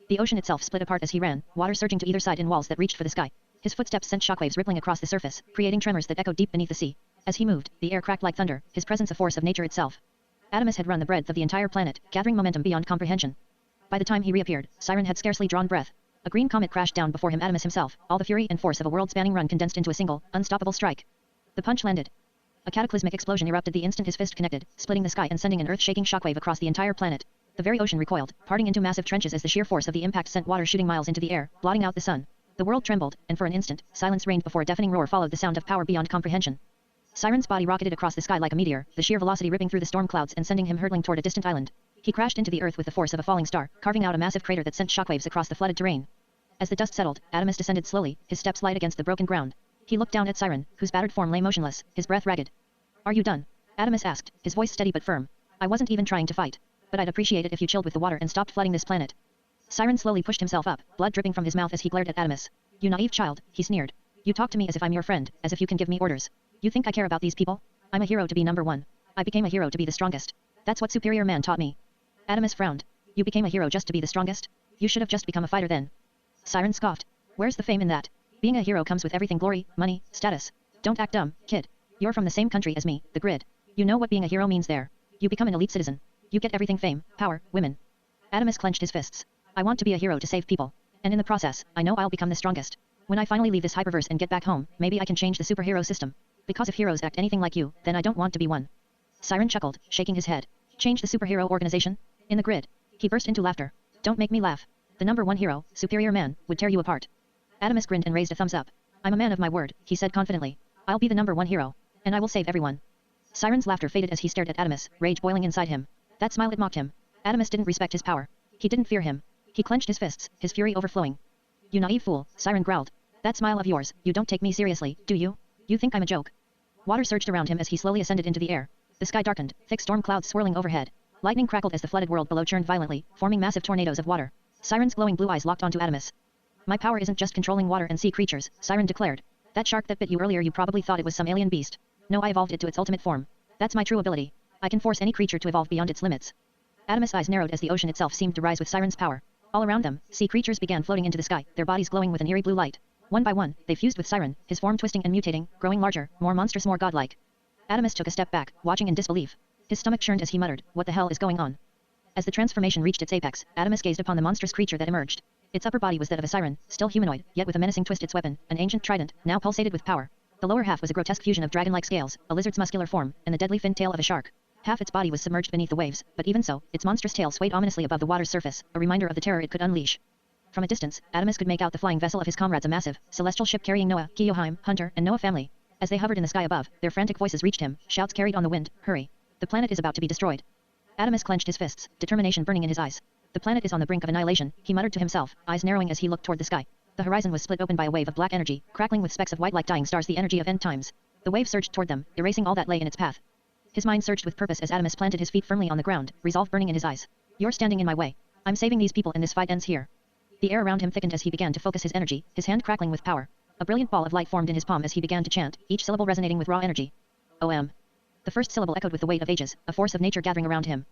The ocean itself split apart as he ran, water surging to either side in walls that reached for the sky. His footsteps sent shockwaves rippling across the surface, creating tremors that echoed deep beneath the sea. As he moved, the air cracked like thunder, his presence a force of nature itself. Adamus had run the breadth of the entire planet, gathering momentum beyond comprehension. By the time he reappeared, Siren had scarcely drawn breath. A green comet crashed down before him, Adamus himself, all the fury and force of a world-spanning run condensed into a single, unstoppable strike. The punch landed. A cataclysmic explosion erupted the instant his fist connected, splitting the sky and sending an earth-shaking shockwave across the entire planet. The very ocean recoiled, parting into massive trenches as the sheer force of the impact sent water shooting miles into the air, blotting out the sun. The world trembled, and for an instant, silence reigned before a deafening roar followed the sound of power beyond comprehension. Siren's body rocketed across the sky like a meteor, the sheer velocity ripping through the storm clouds and sending him hurtling toward a distant island. He crashed into the earth with the force of a falling star, carving out a massive crater that sent shockwaves across the flooded terrain. As the dust settled, Adamus descended slowly, his steps light against the broken ground. He looked down at Siren, whose battered form lay motionless, his breath ragged. Are you done? Adamus asked, his voice steady but firm. I wasn't even trying to fight. But I'd appreciate it if you chilled with the water and stopped flooding this planet. Siren slowly pushed himself up, blood dripping from his mouth as he glared at Adamus. You naive child, he sneered. You talk to me as if I'm your friend, as if you can give me orders. You think I care about these people? I'm a hero to be number one. I became a hero to be the strongest. That's what Superior Man taught me. Adamus frowned. You became a hero just to be the strongest? You should have just become a fighter then. Siren scoffed. Where's the fame in that? Being a hero comes with everything: glory, money, status. Don't act dumb, kid. You're from the same country as me, the grid. You know what being a hero means there. You become an elite citizen. You get everything: fame, power, women. Adamus clenched his fists. I want to be a hero to save people. And in the process, I know I'll become the strongest. When I finally leave this hyperverse and get back home, maybe I can change the superhero system. Because if heroes act anything like you, then I don't want to be one. Siren chuckled, shaking his head. Change the superhero organization? In the grid. He burst into laughter. Don't make me laugh. The number one hero, Superior Man, would tear you apart. Adamus grinned and raised a thumbs up. I'm a man of my word, he said confidently. I'll be the number one hero. And I will save everyone. Siren's laughter faded as he stared at Adamus, rage boiling inside him. That smile, it mocked him. Adamus didn't respect his power. He didn't fear him. He clenched his fists, his fury overflowing. You naive fool, Siren growled. That smile of yours, you don't take me seriously, do you? You think I'm a joke? Water surged around him as he slowly ascended into the air. The sky darkened, thick storm clouds swirling overhead. Lightning crackled as the flooded world below churned violently, forming massive tornadoes of water. Siren's glowing blue eyes locked onto Adamus. My power isn't just controlling water and sea creatures, Siren declared. That shark that bit you earlier, you probably thought it was some alien beast. No, I evolved it to its ultimate form. That's my true ability. I can force any creature to evolve beyond its limits. Adamus' eyes narrowed as the ocean itself seemed to rise with Siren's power. All around them, sea creatures began floating into the sky, their bodies glowing with an eerie blue light. One by one, they fused with Siren, his form twisting and mutating, growing larger, more monstrous, more godlike. Adamus took a step back, watching in disbelief. His stomach churned as he muttered, what the hell is going on? As the transformation reached its apex, Adamus gazed upon the monstrous creature that emerged. Its upper body was that of a siren, still humanoid, yet with a menacing twist. Its weapon, an ancient trident, now pulsated with power. The lower half was a grotesque fusion of dragon-like scales, a lizard's muscular form, and the deadly fin tail of a shark. Half its body was submerged beneath the waves, but even so, its monstrous tail swayed ominously above the water's surface, a reminder of the terror it could unleash. From a distance, Adamus could make out the flying vessel of his comrades, a massive, celestial ship carrying Noah, Kiyoheim, Hunter, and Noah family. As they hovered in the sky above, their frantic voices reached him, shouts carried on the wind, hurry. The planet is about to be destroyed. Adamus clenched his fists, determination burning in his eyes. The planet is on the brink of annihilation, he muttered to himself, eyes narrowing as he looked toward the sky. The horizon was split open by a wave of black energy, crackling with specks of white like dying stars, the energy of end times. The wave surged toward them, erasing all that lay in its path. His mind surged with purpose as Adamus planted his feet firmly on the ground, resolve burning in his eyes. You're standing in my way. I'm saving these people and this fight ends here. The air around him thickened as he began to focus his energy, his hand crackling with power. A brilliant ball of light formed in his palm as he began to chant, each syllable resonating with raw energy. OM. The first syllable echoed with the weight of ages, a force of nature gathering around him.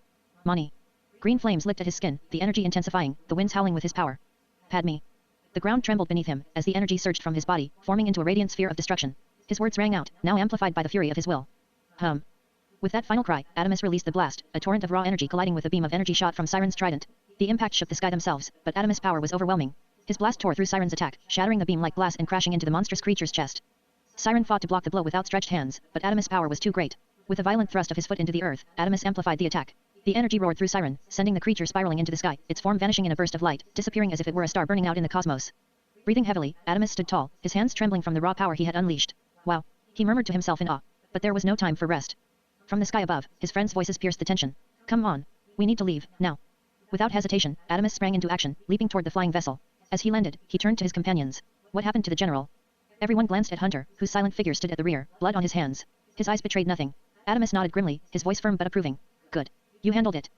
Mani. Green flames licked at his skin, the energy intensifying, the winds howling with his power. Padme. The ground trembled beneath him, as the energy surged from his body, forming into a radiant sphere of destruction. His words rang out, now amplified by the fury of his will. Hum. With that final cry, Adamus released the blast, a torrent of raw energy colliding with a beam of energy shot from Siren's trident. The impact shook the sky themselves, but Adamus' power was overwhelming. His blast tore through Siren's attack, shattering the beam like glass and crashing into the monstrous creature's chest. Siren fought to block the blow with outstretched hands, but Adamus' power was too great. With a violent thrust of his foot into the earth, Adamus amplified the attack. The energy roared through Siren, sending the creature spiraling into the sky, its form vanishing in a burst of light, disappearing as if it were a star burning out in the cosmos. Breathing heavily, Adamus stood tall, his hands trembling from the raw power he had unleashed. Wow! He murmured to himself in awe. But there was no time for rest. From the sky above, his friends' voices pierced the tension. Come on. We need to leave, now. Without hesitation, Adamus sprang into action, leaping toward the flying vessel. As he landed, he turned to his companions. What happened to the general? Everyone glanced at Hunter, whose silent figure stood at the rear, blood on his hands. His eyes betrayed nothing. Adamus nodded grimly, his voice firm but approving. Good. You handled it.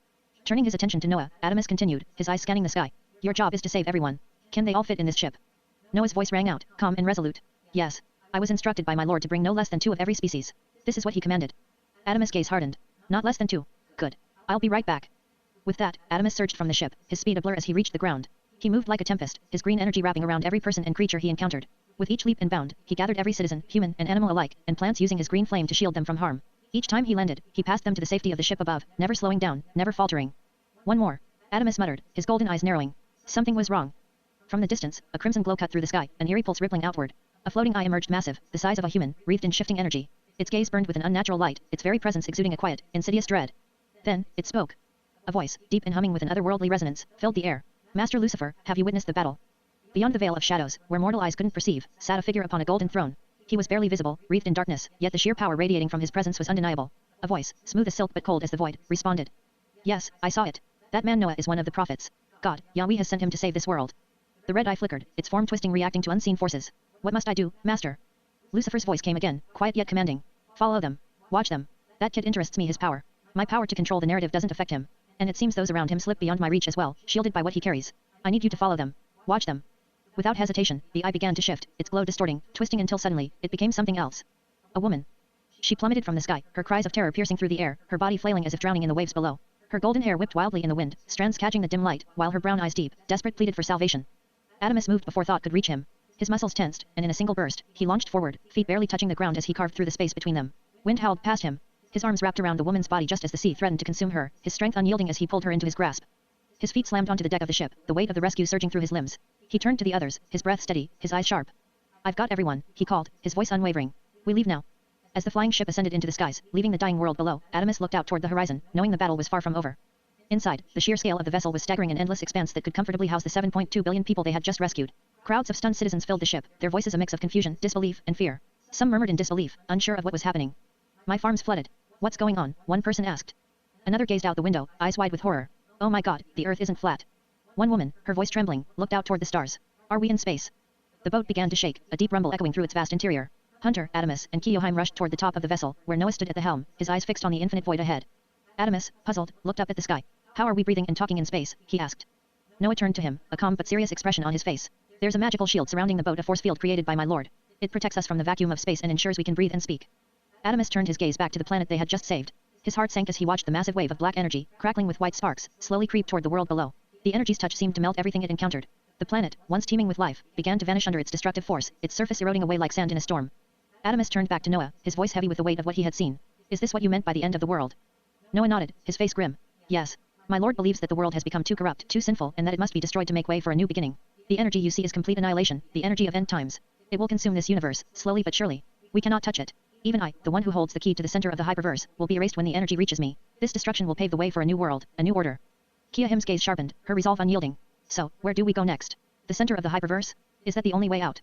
Turning his attention to Noah, Adamus continued, his eyes scanning the sky. Your job is to save everyone. Can they all fit in this ship? Noah's voice rang out, calm and resolute. Yes. I was instructed by my lord to bring no less than 2 of every species. This is what he commanded. Adamus' gaze hardened. Not less than 2. Good. I'll be right back. With that, Adamus surged from the ship, his speed a blur as he reached the ground. He moved like a tempest, his green energy wrapping around every person and creature he encountered. With each leap and bound, he gathered every citizen, human and animal alike, and plants using his green flame to shield them from harm. Each time he landed, he passed them to the safety of the ship above, never slowing down, never faltering. One more. Adamus muttered, his golden eyes narrowing. Something was wrong. From the distance, a crimson glow cut through the sky, an eerie pulse rippling outward. A floating eye emerged massive, the size of a human, wreathed in shifting energy. Its gaze burned with an unnatural light, its very presence exuding a quiet, insidious dread. Then, it spoke. A voice, deep and humming with an otherworldly resonance, filled the air. Master Lucifer, have you witnessed the battle? Beyond the veil of shadows, where mortal eyes couldn't perceive, sat a figure upon a golden throne. He was barely visible, wreathed in darkness, yet the sheer power radiating from his presence was undeniable. A voice, smooth as silk but cold as the void, responded. Yes, I saw it. That man Noah is one of the prophets. God, Yahweh has sent him to save this world. The red eye flickered, its form twisting reacting to unseen forces. What must I do, Master? Lucifer's voice came again, quiet yet commanding. Follow them. Watch them. That kid interests me, his power. My power to control the narrative doesn't affect him. And it seems those around him slip beyond my reach as well, shielded by what he carries. I need you to follow them. Watch them. Without hesitation, the eye began to shift, its glow distorting, twisting until suddenly, it became something else. A woman. She plummeted from the sky, her cries of terror piercing through the air, her body flailing as if drowning in the waves below. Her golden hair whipped wildly in the wind, strands catching the dim light, while her brown eyes deep, desperate pleaded for salvation. Adamus moved before thought could reach him. His muscles tensed, and in a single burst, he launched forward, feet barely touching the ground as he carved through the space between them. Wind howled past him. His arms wrapped around the woman's body just as the sea threatened to consume her, his strength unyielding as he pulled her into his grasp. His feet slammed onto the deck of the ship, the weight of the rescue surging through his limbs. He turned to the others, his breath steady, his eyes sharp. I've got everyone, he called, his voice unwavering. We leave now. As the flying ship ascended into the skies, leaving the dying world below, Adamus looked out toward the horizon, knowing the battle was far from over. Inside, the sheer scale of the vessel was staggering, an endless expanse that could comfortably house the 7.2 billion people they had just rescued. Crowds of stunned citizens filled the ship, their voices a mix of confusion, disbelief, and fear. Some murmured in disbelief, unsure of what was happening. My farm's flooded. What's going on? One person asked. Another gazed out the window, eyes wide with horror. Oh my god, the earth isn't flat. One woman, her voice trembling, looked out toward the stars. Are we in space? The boat began to shake, a deep rumble echoing through its vast interior. Hunter, Adamus, and Keoheim rushed toward the top of the vessel, where Noah stood at the helm, his eyes fixed on the infinite void ahead. Adamus, puzzled, looked up at the sky. How are we breathing and talking in space? He asked. Noah turned to him, a calm but serious expression on his face. There's a magical shield surrounding the boat, a force field created by my lord. It protects us from the vacuum of space and ensures we can breathe and speak. Adamus turned his gaze back to the planet they had just saved. His heart sank as he watched the massive wave of black energy, crackling with white sparks, slowly creep toward the world below. The energy's touch seemed to melt everything it encountered. The planet, once teeming with life, began to vanish under its destructive force, its surface eroding away like sand in a storm. Adamus turned back to Noah, his voice heavy with the weight of what he had seen. Is this what you meant by the end of the world? Noah nodded, his face grim. Yes. My lord believes that the world has become too corrupt, too sinful, and that it must be destroyed to make way for a new beginning. The energy you see is complete annihilation, the energy of end times. It will consume this universe, slowly but surely. We cannot touch it. Even I, the one who holds the key to the center of the hyperverse, will be erased when the energy reaches me. This destruction will pave the way for a new world, a new order. Keoheim's gaze sharpened, her resolve unyielding. So, where do we go next? The center of the hyperverse? Is that the only way out?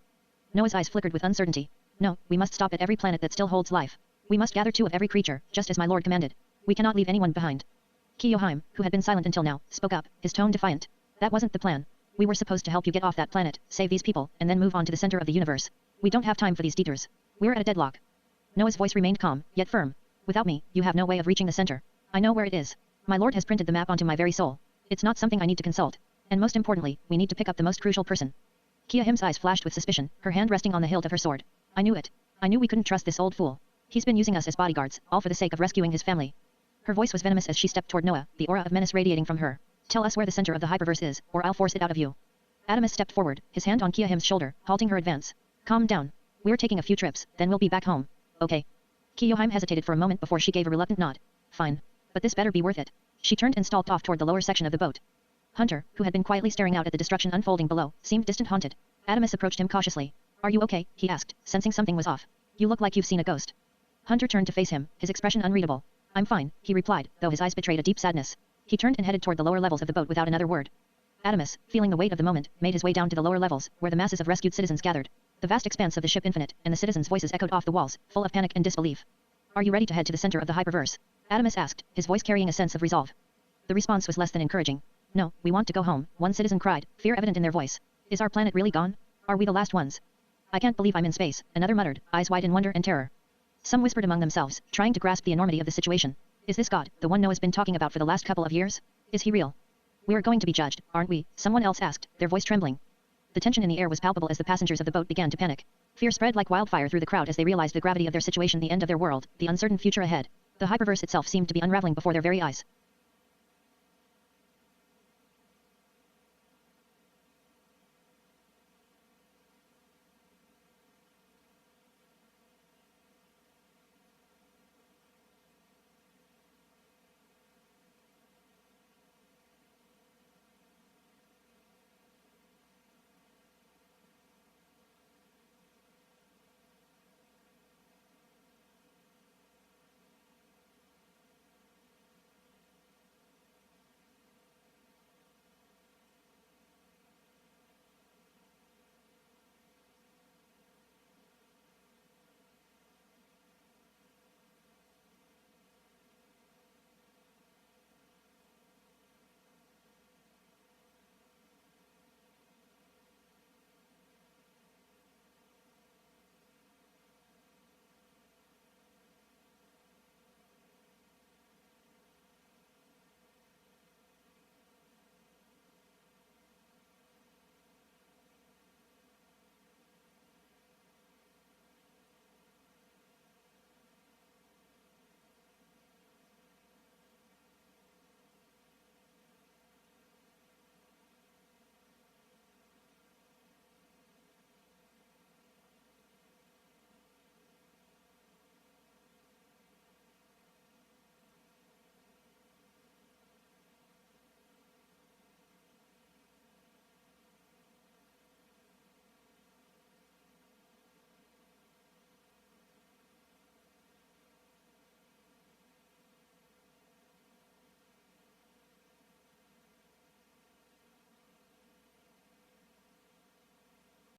Noah's eyes flickered with uncertainty. No, we must stop at every planet that still holds life. We must gather 2 of every creature, just as my lord commanded. We cannot leave anyone behind. Keoheim, who had been silent until now, spoke up, his tone defiant. That wasn't the plan. We were supposed to help you get off that planet, save these people, and then move on to the center of the universe. We don't have time for these detours. We're at a deadlock. Noah's voice remained calm, yet firm. Without me, you have no way of reaching the center. I know where it is. My lord has printed the map onto my very soul. It's not something I need to consult. And most importantly, we need to pick up the most crucial person. Kia Him's eyes flashed with suspicion, her hand resting on the hilt of her sword. I knew it. I knew we couldn't trust this old fool. He's been using us as bodyguards, all for the sake of rescuing his family. Her voice was venomous as she stepped toward Noah, the aura of menace radiating from her. Tell us where the center of the hyperverse is, or I'll force it out of you. Adamus stepped forward, his hand on Kia Him's shoulder, halting her advance. Calm down. We're taking a few trips, then we'll be back home. Okay. Kiyohime hesitated for a moment before she gave a reluctant nod. Fine. But this better be worth it. She turned and stalked off toward the lower section of the boat. Hunter, who had been quietly staring out at the destruction unfolding below, seemed distant haunted. Adamus approached him cautiously. Are you okay? He asked, sensing something was off. You look like you've seen a ghost. Hunter turned to face him, his expression unreadable. I'm fine, he replied, though his eyes betrayed a deep sadness. He turned and headed toward the lower levels of the boat without another word. Adamus, feeling the weight of the moment, made his way down to the lower levels, where the masses of rescued citizens gathered. The vast expanse of the ship infinite, and the citizens' voices echoed off the walls, full of panic and disbelief. Are you ready to head to the center of the hyperverse? Adamus asked, his voice carrying a sense of resolve. The response was less than encouraging. No, we want to go home, one citizen cried, fear evident in their voice. Is our planet really gone? Are we the last ones? I can't believe I'm in space, another muttered, eyes wide in wonder and terror. Some whispered among themselves, trying to grasp the enormity of the situation. Is this God, the one Noah's been talking about for the last couple of years? Is he real? We're going to be judged, aren't we? Someone else asked, their voice trembling. The tension in the air was palpable as the passengers of the boat began to panic. Fear spread like wildfire through the crowd as they realized the gravity of their situation, the end of their world, the uncertain future ahead. The hyperverse itself seemed to be unraveling before their very eyes.